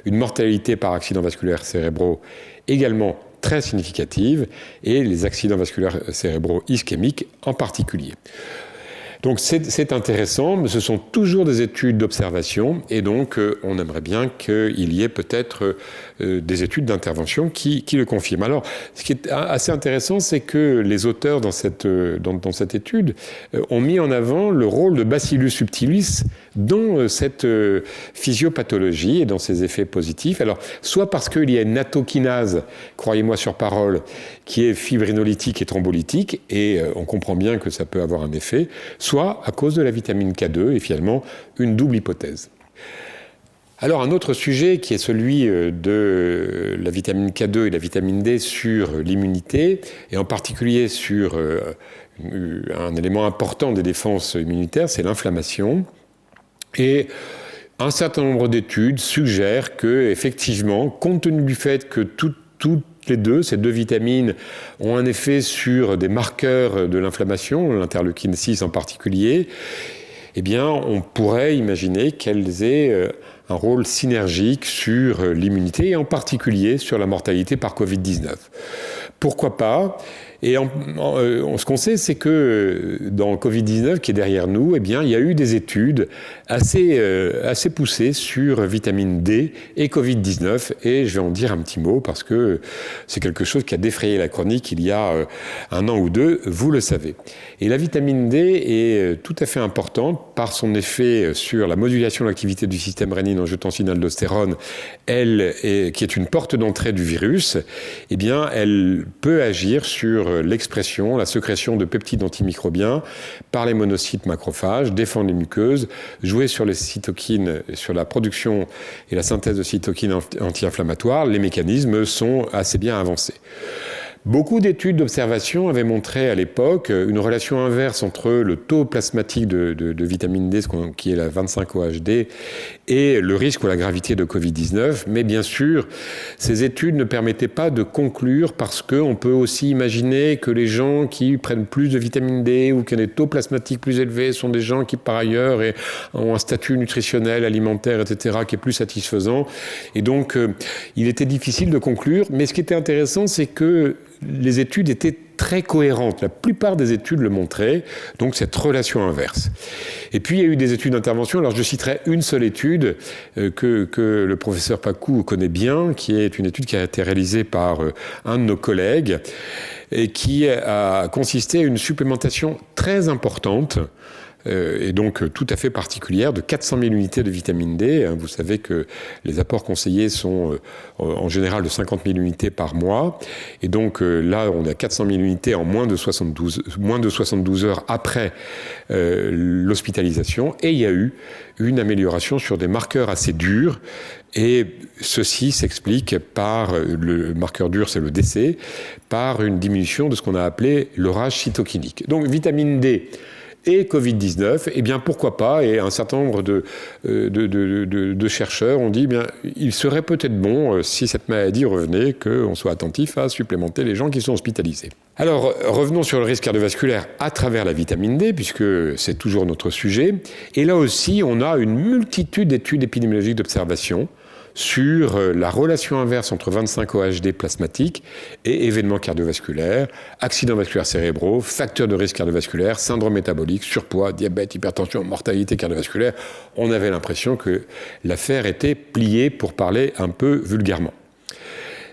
une mortalité par accidents vasculaires cérébraux également très significative, et les accidents vasculaires cérébraux ischémiques en particulier. Donc c'est intéressant, mais ce sont toujours des études d'observation, et donc on aimerait bien qu'il y ait peut-être des études d'intervention qui le confirment. Alors, ce qui est assez intéressant, c'est que les auteurs dans cette étude ont mis en avant le rôle de Bacillus subtilis dans cette physiopathologie et dans ses effets positifs. Alors, soit parce qu'il y a une nattokinase, croyez-moi sur parole, qui est fibrinolytique et thrombolytique, et on comprend bien que ça peut avoir un effet, soit à cause de la vitamine K2, et finalement une double hypothèse. Alors un autre sujet qui est celui de la vitamine K2 et la vitamine D sur l'immunité, et en particulier sur un élément important des défenses immunitaires, c'est l'inflammation. Et un certain nombre d'études suggèrent que, effectivement, compte tenu du fait que toutes ces deux vitamines ont un effet sur des marqueurs de l'inflammation, l'interleukine 6 en particulier, eh bien, on pourrait imaginer qu'elles aient un rôle synergique sur l'immunité et en particulier sur la mortalité par Covid-19. Pourquoi pas ? Et ce qu'on sait, c'est que dans Covid-19, qui est derrière nous, eh bien, il y a eu des études assez poussées sur vitamine D et Covid-19. Et je vais en dire un petit mot parce que c'est quelque chose qui a défrayé la chronique il y a un an ou deux, vous le savez. Et la vitamine D est tout à fait importante par son effet sur la modulation de l'activité du système rénine-angiotensin-aldostérone, qui est une porte d'entrée du virus. Eh bien, elle peut agir sur l'expression, la sécrétion de peptides antimicrobiens par les monocytes macrophages, défendre les muqueuses, jouer sur les cytokines, sur la production et la synthèse de cytokines anti-inflammatoires. Les mécanismes sont assez bien avancés. Beaucoup d'études d'observation avaient montré à l'époque une relation inverse entre le taux plasmatique de vitamine D, qui est la 25-OHD, et le risque ou la gravité de Covid-19. Mais bien sûr, ces études ne permettaient pas de conclure parce qu'on peut aussi imaginer que les gens qui prennent plus de vitamine D ou qui ont des taux plasmatiques plus élevés sont des gens qui, par ailleurs, ont un statut nutritionnel, alimentaire, etc., qui est plus satisfaisant. Et donc, il était difficile de conclure. Mais ce qui était intéressant, c'est que les études étaient très cohérentes. La plupart des études le montraient, donc cette relation inverse. Et puis, il y a eu des études d'intervention. Alors, je citerai une seule étude que le professeur Pacou connaît bien, qui est une étude qui a été réalisée par un de nos collègues et qui a consisté à une supplémentation très importante et donc tout à fait particulière de 400 000 unités de vitamine D. Vous savez que les apports conseillés sont en général de 50 000 unités par mois. Et donc là, on a 400 000 unités en moins de 72 heures après l'hospitalisation. Et il y a eu une amélioration sur des marqueurs assez durs. Et ceci s'explique par, le marqueur dur, c'est le décès, par une diminution de ce qu'on a appelé l'orage cytokinique. Donc vitamine D et Covid-19, eh bien pourquoi pas, et un certain nombre de chercheurs ont dit, eh bien, il serait peut-être bon, si cette maladie revenait, qu'on soit attentif à supplémenter les gens qui sont hospitalisés. Alors, revenons sur le risque cardiovasculaire à travers la vitamine D, puisque c'est toujours notre sujet. Et là aussi, on a une multitude d'études épidémiologiques d'observation sur la relation inverse entre 25-OHD plasmatique et événements cardiovasculaires, accidents vasculaires cérébraux, facteurs de risque cardiovasculaire, syndrome métabolique, surpoids, diabète, hypertension, mortalité cardiovasculaire. On avait l'impression que l'affaire était pliée, pour parler un peu vulgairement.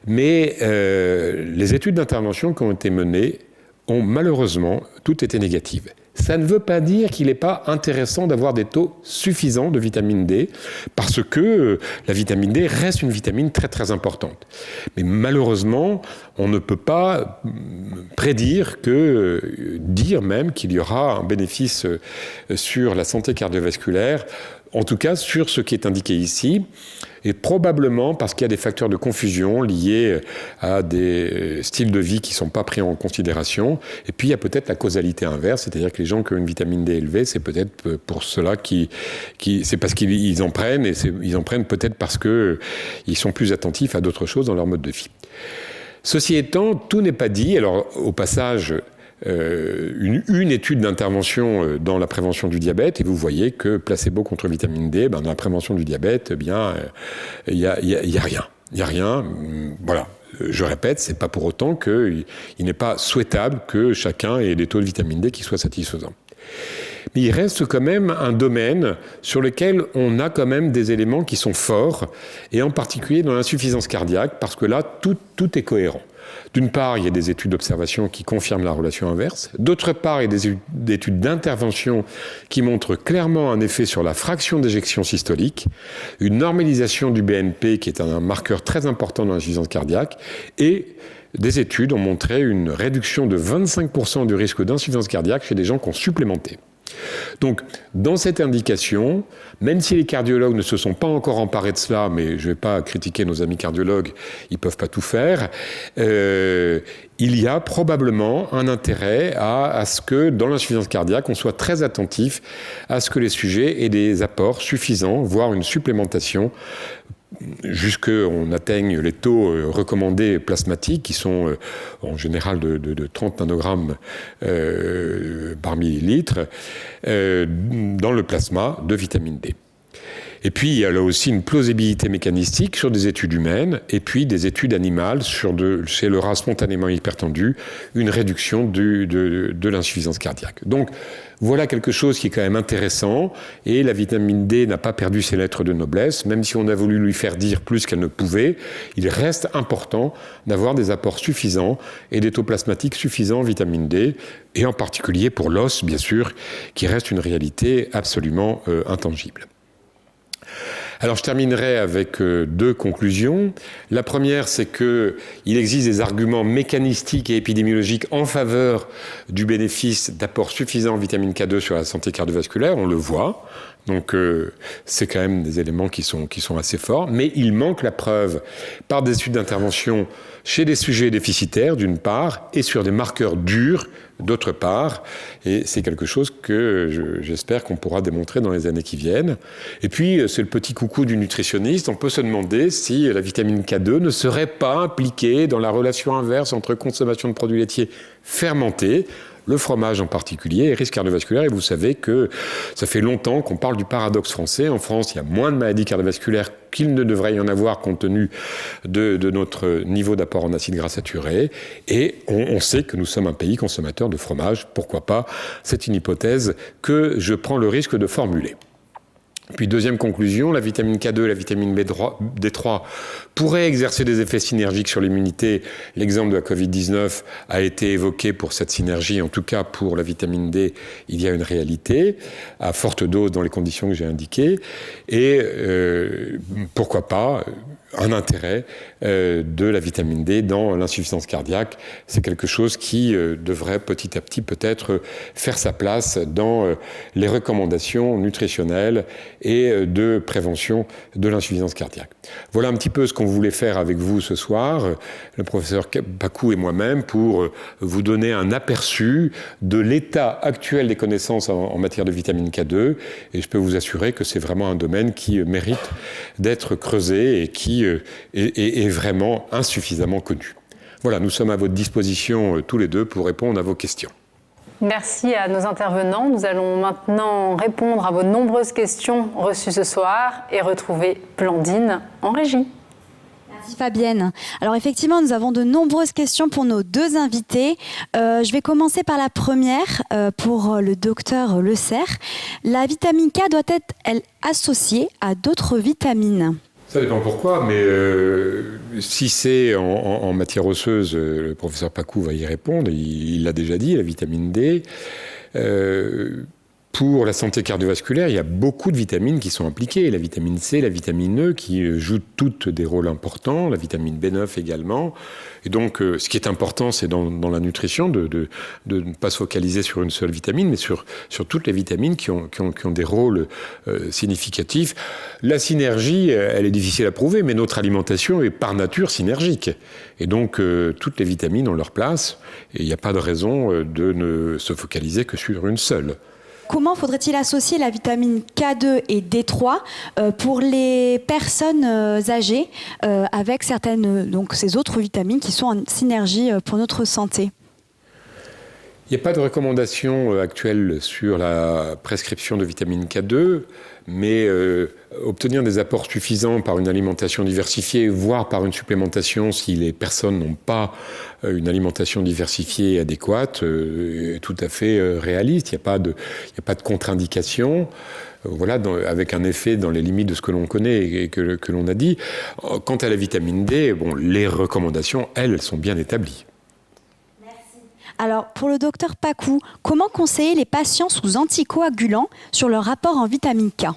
Mais les études d'intervention qui ont été menées ont malheureusement toutes été négatives. Ça ne veut pas dire qu'il n'est pas intéressant d'avoir des taux suffisants de vitamine D, parce que la vitamine D reste une vitamine très très importante. Mais malheureusement, on ne peut pas prédire dire même qu'il y aura un bénéfice sur la santé cardiovasculaire, en tout cas sur ce qui est indiqué ici. Et probablement parce qu'il y a des facteurs de confusion liés à des styles de vie qui ne sont pas pris en considération. Et puis il y a peut-être la causalité inverse, c'est-à-dire que les gens qui ont une vitamine D élevée, c'est peut-être pour cela c'est parce qu'ils en prennent, et ils en prennent peut-être parce qu'ils sont plus attentifs à d'autres choses dans leur mode de vie. Ceci étant, tout n'est pas dit. Alors au passage, une étude d'intervention dans la prévention du diabète, et vous voyez que placebo contre vitamine D, dans la prévention du diabète, il y a rien. Il n'y a rien. Voilà. Je répète, c'est pas pour autant qu'il n'est pas souhaitable que chacun ait des taux de vitamine D qui soient satisfaisants. Mais il reste quand même un domaine sur lequel on a quand même des éléments qui sont forts, et en particulier dans l'insuffisance cardiaque, parce que là, tout est cohérent. D'une part, il y a des études d'observation qui confirment la relation inverse. D'autre part, il y a des études d'intervention qui montrent clairement un effet sur la fraction d'éjection systolique, une normalisation du BNP qui est un marqueur très important dans l'insuffisance cardiaque, et des études ont montré une réduction de 25% du risque d'insuffisance cardiaque chez des gens qui ont supplémenté. Donc, dans cette indication, même si les cardiologues ne se sont pas encore emparés de cela, mais je ne vais pas critiquer nos amis cardiologues, ils ne peuvent pas tout faire, il y a probablement un intérêt à ce que, dans l'insuffisance cardiaque, on soit très attentif à ce que les sujets aient des apports suffisants, voire une supplémentation, jusqu'on atteigne les taux recommandés plasmatiques, qui sont en général de 30 nanogrammes par millilitre, dans le plasma de vitamine D. Et puis, il y a là aussi une plausibilité mécanistique sur des études humaines, et puis des études animales chez le rat spontanément hypertendu, une réduction de l'insuffisance cardiaque. Donc, voilà quelque chose qui est quand même intéressant, et la vitamine D n'a pas perdu ses lettres de noblesse, même si on a voulu lui faire dire plus qu'elle ne pouvait. Il reste important d'avoir des apports suffisants et des taux plasmatiques suffisants en vitamine D, et en particulier pour l'os, bien sûr, qui reste une réalité absolument intangible. Alors je terminerai avec deux conclusions. La première, c'est qu'il existe des arguments mécanistiques et épidémiologiques en faveur du bénéfice d'apport suffisant en vitamine K2 sur la santé cardiovasculaire, on le voit. Donc c'est quand même des éléments qui sont assez forts, mais il manque la preuve par des études d'intervention chez des sujets déficitaires d'une part, et sur des marqueurs durs d'autre part, et c'est quelque chose que j'espère qu'on pourra démontrer dans les années qui viennent. Et puis c'est le petit coucou du nutritionniste, on peut se demander si la vitamine K2 ne serait pas impliquée dans la relation inverse entre consommation de produits laitiers fermentés, le fromage en particulier, et risque cardiovasculaire. Et vous savez que ça fait longtemps qu'on parle du paradoxe français. En France, il y a moins de maladies cardiovasculaires qu'il ne devrait y en avoir compte tenu de notre niveau d'apport en acides gras saturés. Et on sait que nous sommes un pays consommateur de fromage. Pourquoi pas? C'est une hypothèse que je prends le risque de formuler. Puis deuxième conclusion, la vitamine K2 et la vitamine D3 pourraient exercer des effets synergiques sur l'immunité. L'exemple de la Covid-19 a été évoqué pour cette synergie. En tout cas, pour la vitamine D, il y a une réalité, à forte dose dans les conditions que j'ai indiquées. Et pourquoi pas un intérêt de la vitamine D dans l'insuffisance cardiaque. C'est quelque chose qui devrait petit à petit peut-être faire sa place dans les recommandations nutritionnelles et de prévention de l'insuffisance cardiaque. Voilà un petit peu ce qu'on voulait faire avec vous ce soir, le professeur Pacou et moi-même, pour vous donner un aperçu de l'état actuel des connaissances en matière de vitamine K2. Et je peux vous assurer que c'est vraiment un domaine qui mérite d'être creusé et qui est vraiment insuffisamment connu. Voilà, nous sommes à votre disposition tous les deux pour répondre à vos questions. Merci à nos intervenants. Nous allons maintenant répondre à vos nombreuses questions reçues ce soir et retrouver Blandine en régie. Merci Fabienne. Alors effectivement, nous avons de nombreuses questions pour nos deux invités. Je vais commencer par la première pour le docteur Le Cerf. La vitamine K doit-être, elle, associée à d'autres vitamines ? Ça dépend pourquoi, mais si c'est en matière osseuse, le professeur Pacou va y répondre, il l'a déjà dit, la vitamine D. Pour la santé cardiovasculaire, il y a beaucoup de vitamines qui sont impliquées. La vitamine C, la vitamine E, qui jouent toutes des rôles importants, la vitamine B9 également. Et donc, ce qui est important, c'est dans la nutrition de ne pas se focaliser sur une seule vitamine, mais sur toutes les vitamines qui ont des rôles significatifs. La synergie, elle est difficile à prouver, mais notre alimentation est par nature synergique. Et donc, toutes les vitamines ont leur place, et il n'y a pas de raison de ne se focaliser que sur une seule. Comment faudrait-il associer la vitamine K2 et D3 pour les personnes âgées avec certaines, donc ces autres vitamines qui sont en synergie pour notre santé ? Il n'y a pas de recommandation actuelle sur la prescription de vitamine K2, mais obtenir des apports suffisants par une alimentation diversifiée, voire par une supplémentation si les personnes n'ont pas une alimentation diversifiée et adéquate, est tout à fait réaliste. Il n'y a pas de contre-indication. Voilà, avec un effet dans les limites de ce que l'on connaît et que l'on a dit. Quant à la vitamine D, les recommandations, elles, sont bien établies. Alors, pour le docteur Pacou, comment conseiller les patients sous anticoagulants sur leur rapport en vitamine K ?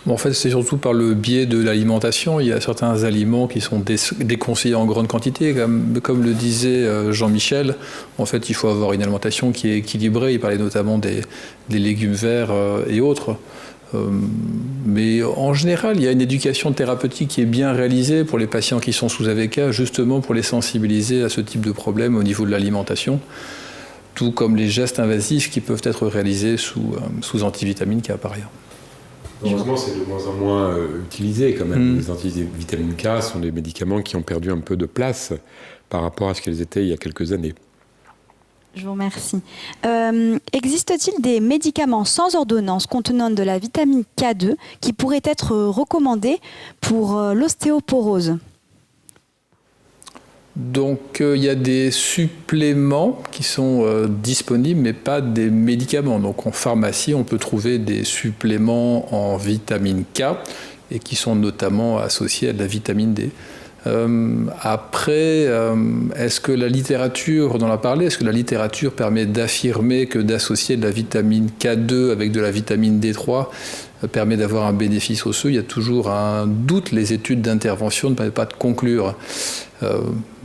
En fait, c'est surtout par le biais de l'alimentation. Il y a certains aliments qui sont déconseillés en grande quantité. Comme le disait Jean-Michel, en fait, il faut avoir une alimentation qui est équilibrée. Il parlait notamment des légumes verts et autres. Mais en général, il y a une éducation thérapeutique qui est bien réalisée pour les patients qui sont sous AVK, justement pour les sensibiliser à ce type de problème au niveau de l'alimentation, tout comme les gestes invasifs qui peuvent être réalisés sous antivitamines K par ailleurs. Heureusement, c'est de moins en moins utilisé quand même. Les antivitamines K sont des médicaments qui ont perdu un peu de place par rapport à ce qu'ils étaient il y a quelques années. Je vous remercie. Existe-t-il des médicaments sans ordonnance contenant de la vitamine K2 qui pourraient être recommandés pour l'ostéoporose ? Donc, il y a des suppléments qui sont disponibles, mais pas des médicaments. Donc, en pharmacie, on peut trouver des suppléments en vitamine K et qui sont notamment associés à de la vitamine D. Après, est-ce que la littérature, on en a parlé, est-ce que la littérature permet d'affirmer que d'associer de la vitamine K2 avec de la vitamine D3 permet d'avoir un bénéfice osseux ? Il y a toujours un doute, les études d'intervention ne permettent pas de conclure.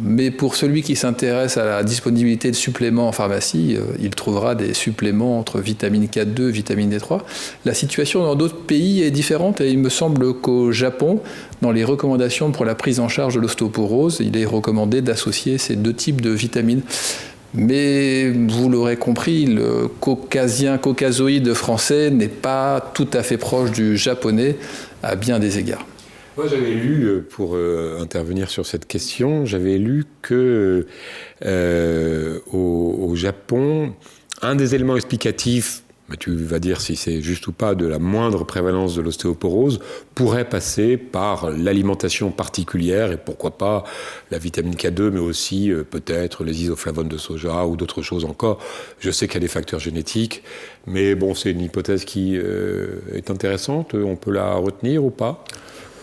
Mais pour celui qui s'intéresse à la disponibilité de suppléments en pharmacie, il trouvera des suppléments entre vitamine K2 et vitamine D3. La situation dans d'autres pays est différente et il me semble qu'au Japon, dans les recommandations pour la prise en charge de l'ostéoporose, il est recommandé d'associer ces deux types de vitamines. Mais vous l'aurez compris, le caucasoïde français n'est pas tout à fait proche du japonais à bien des égards. Moi, j'avais lu, pour intervenir sur cette question, j'avais lu que au Japon, un des éléments explicatifs, tu vas dire si c'est juste ou pas, de la moindre prévalence de l'ostéoporose pourrait passer par l'alimentation particulière et pourquoi pas la vitamine K2, mais aussi peut-être les isoflavones de soja ou d'autres choses encore. Je sais qu'il y a des facteurs génétiques, mais bon, c'est une hypothèse qui est intéressante. On peut la retenir ou pas ?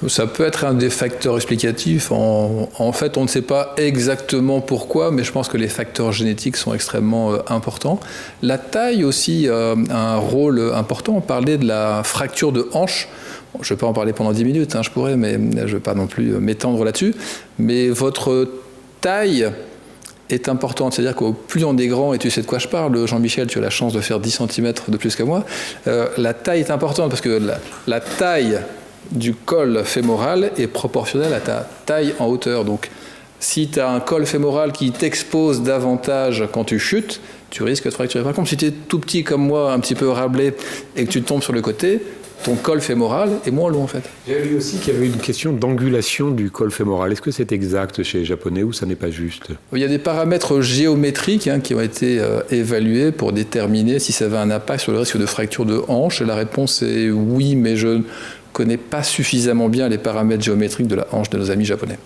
Ça peut être un des facteurs explicatifs. En fait, on ne sait pas exactement pourquoi, mais je pense que les facteurs génétiques sont extrêmement importants. La taille aussi a un rôle important. On parlait de la fracture de hanche. Bon, je ne vais pas en parler pendant 10 minutes, je pourrais, mais je ne vais pas non plus m'étendre là-dessus. Mais votre taille est importante, c'est-à-dire qu'au plus on est grand, et tu sais de quoi je parle, Jean-Michel, tu as la chance de faire 10 cm de plus que moi, la taille est importante parce que la taille du col fémoral est proportionnelle à ta taille en hauteur. Donc si tu as un col fémoral qui t'expose davantage quand tu chutes, tu risques de te fracturer. Par contre, si tu es tout petit comme moi, un petit peu rablé, et que tu tombes sur le côté, ton col fémoral est moins long en fait. J'ai vu aussi qu'il y avait une question d'angulation du col fémoral. Est-ce que c'est exact chez les Japonais ou ça n'est pas juste? Il y a des paramètres géométriques qui ont été évalués pour déterminer si ça avait un impact sur le risque de fracture de hanche. Et la réponse est oui, mais je ne connais pas suffisamment bien les paramètres géométriques de la hanche de nos amis japonais.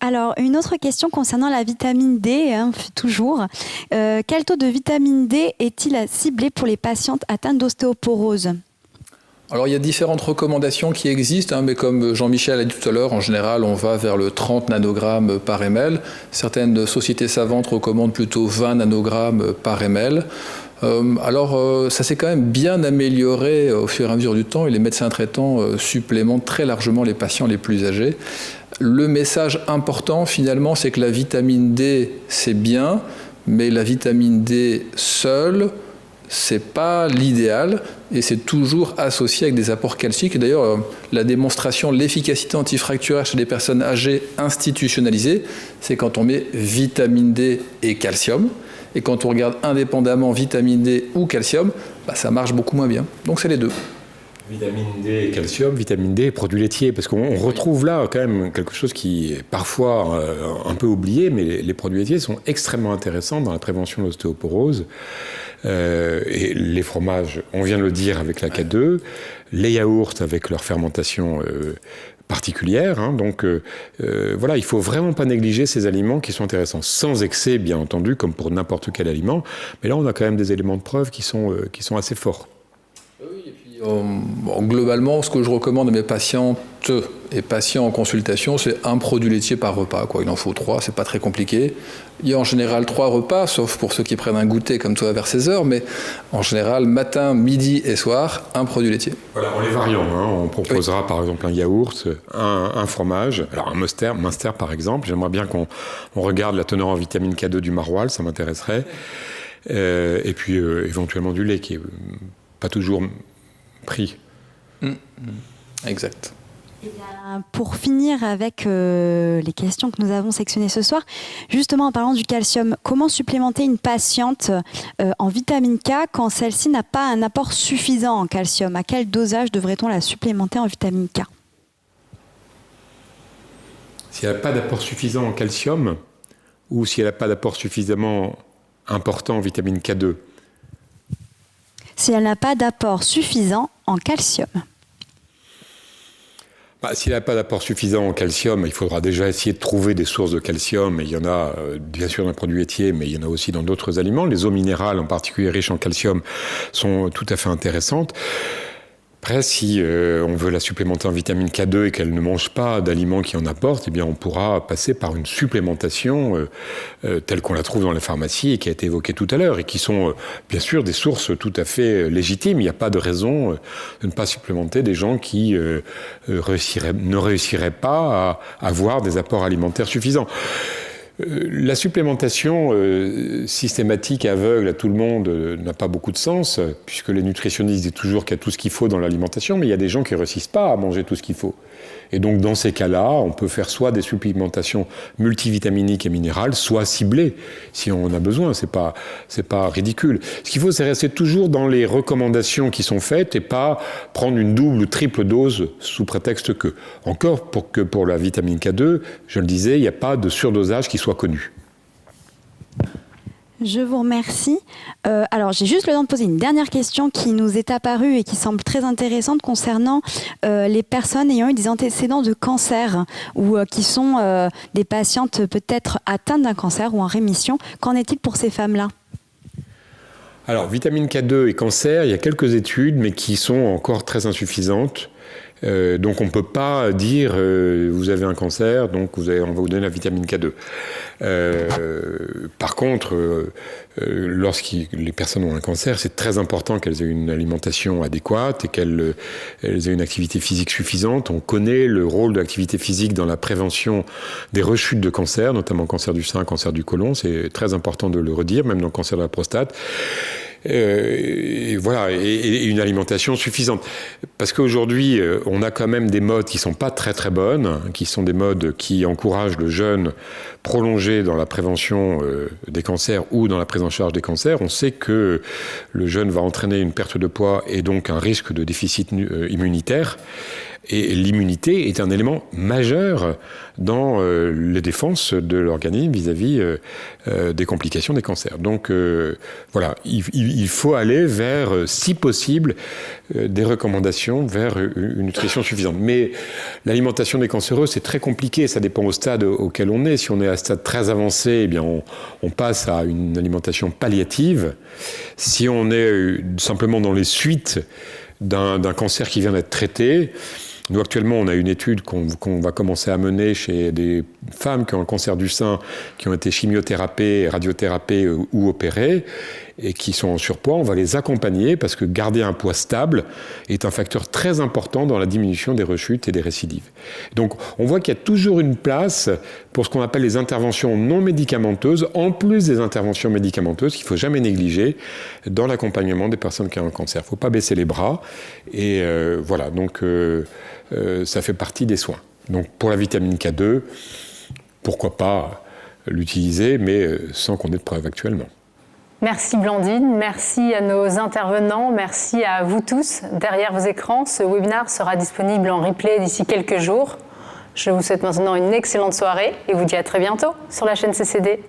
Alors, une autre question concernant la vitamine D, toujours. Quel taux de vitamine D est-il à cibler pour les patientes atteintes d'ostéoporose? Alors, il y a différentes recommandations qui existent, mais comme Jean-Michel a dit tout à l'heure, en général, on va vers le 30 nanogrammes par ml. Certaines sociétés savantes recommandent plutôt 20 nanogrammes par ml. Ça s'est quand même bien amélioré au fur et à mesure du temps et les médecins traitants supplémentent très largement les patients les plus âgés. Le message important finalement, c'est que la vitamine D, c'est bien, mais la vitamine D seule, c'est pas l'idéal et c'est toujours associé avec des apports calciques. Et d'ailleurs, la démonstration de l'efficacité antifracturaire chez les personnes âgées institutionnalisées, c'est quand on met vitamine D et calcium. Et quand on regarde indépendamment vitamine D ou calcium, ça marche beaucoup moins bien. Donc c'est les deux. Vitamine D et calcium, vitamine D et produits laitiers, parce qu'on retrouve là quand même quelque chose qui est parfois un peu oublié, mais les produits laitiers sont extrêmement intéressants dans la prévention de l'ostéoporose. Et les fromages, on vient de le dire avec la K2, les yaourts avec leur fermentation particulière. Donc voilà, il ne faut vraiment pas négliger ces aliments qui sont intéressants, sans excès bien entendu, comme pour n'importe quel aliment. Mais là, on a quand même des éléments de preuve qui sont assez forts. Oui, et puis globalement, ce que je recommande à mes patientes et patients en consultation, c'est un produit laitier par repas. Il en faut 3, c'est pas très compliqué. Il y a en général 3 repas, sauf pour ceux qui prennent un goûter comme toi vers 16h, mais en général, matin, midi et soir, un produit laitier. Voilà, en les variant. On proposera par exemple un yaourt, un fromage, alors un Munster par exemple. J'aimerais bien qu'on regarde la teneur en vitamine K2 du maroilles, ça m'intéresserait. Et puis éventuellement du lait qui est pas toujours pris. Exact. Et bien, pour finir avec les questions que nous avons sectionnées ce soir, justement en parlant du calcium, comment supplémenter une patiente en vitamine K quand celle-ci n'a pas un apport suffisant en calcium? À quel dosage devrait-on la supplémenter en vitamine K? Si elle n'a pas d'apport suffisant en calcium ou si elle n'a pas d'apport suffisamment important en vitamine K2? Si elle n'a pas d'apport suffisant en calcium. S'il n'a pas d'apport suffisant en calcium, il faudra déjà essayer de trouver des sources de calcium. Et il y en a bien sûr dans les produits laitiers, mais il y en a aussi dans d'autres aliments. Les eaux minérales, en particulier riches en calcium, sont tout à fait intéressantes. Après, si on veut la supplémenter en vitamine K2 et qu'elle ne mange pas d'aliments qui en apportent, eh bien on pourra passer par une supplémentation telle qu'on la trouve dans la pharmacie et qui a été évoquée tout à l'heure et qui sont bien sûr des sources tout à fait légitimes. Il n'y a pas de raison de ne pas supplémenter des gens qui ne réussiraient pas à avoir des apports alimentaires suffisants. La supplémentation systématique, aveugle à tout le monde n'a pas beaucoup de sens, puisque les nutritionnistes disent toujours qu'il y a tout ce qu'il faut dans l'alimentation, mais il y a des gens qui ne réussissent pas à manger tout ce qu'il faut. Et donc dans ces cas-là, on peut faire soit des supplémentations multivitaminiques et minérales, soit ciblées, si on en a besoin. C'est pas ridicule. Ce qu'il faut, c'est rester toujours dans les recommandations qui sont faites et pas prendre une double ou triple dose sous prétexte que. Encore pour la vitamine K2, je le disais, il n'y a pas de surdosage qui soit connu. Je vous remercie. Alors, j'ai juste le temps de poser une dernière question qui nous est apparue et qui semble très intéressante concernant les personnes ayant eu des antécédents de cancer ou qui sont des patientes peut-être atteintes d'un cancer ou en rémission. Qu'en est-il pour ces femmes-là ? Alors, vitamine K2 et cancer, il y a quelques études, mais qui sont encore très insuffisantes. Donc on ne peut pas dire vous avez un cancer, donc on va vous donner la vitamine K2. Par contre, lorsque les personnes ont un cancer, c'est très important qu'elles aient une alimentation adéquate et qu'elles aient une activité physique suffisante. On connaît le rôle de l'activité physique dans la prévention des rechutes de cancer, notamment cancer du sein, cancer du côlon. C'est très important de le redire, même dans le cancer de la prostate. Et voilà, et une alimentation suffisante. Parce qu'aujourd'hui, on a quand même des modes qui ne sont pas très très bonnes, qui sont des modes qui encouragent le jeûne prolongé dans la prévention des cancers ou dans la prise en charge des cancers. On sait que le jeûne va entraîner une perte de poids et donc un risque de déficit immunitaire. Et l'immunité est un élément majeur dans les défenses de l'organisme vis-à-vis des complications des cancers. Donc voilà, il faut aller vers, si possible, des recommandations vers une nutrition suffisante. Mais l'alimentation des cancéreux, c'est très compliqué, ça dépend au stade auquel on est. Si on est à un stade très avancé, eh bien on passe à une alimentation palliative. Si on est simplement dans les suites d'un cancer qui vient d'être traité, nous, actuellement, on a une étude qu'on va commencer à mener chez des femmes qui ont un cancer du sein, qui ont été chimiothérapiées, radiothérapiées ou opérées, et qui sont en surpoids. On va les accompagner parce que garder un poids stable est un facteur très important dans la diminution des rechutes et des récidives. Donc, on voit qu'il y a toujours une place pour ce qu'on appelle les interventions non médicamenteuses, en plus des interventions médicamenteuses qu'il ne faut jamais négliger dans l'accompagnement des personnes qui ont un cancer. Il ne faut pas baisser les bras. Et voilà, donc ça fait partie des soins. Donc, pour la vitamine K2, pourquoi pas l'utiliser, mais sans qu'on ait de preuves actuellement. Merci Blandine, merci à nos intervenants, merci à vous tous. Derrière vos écrans, ce webinaire sera disponible en replay d'ici quelques jours. Je vous souhaite maintenant une excellente soirée et vous dis à très bientôt sur la chaîne CCD.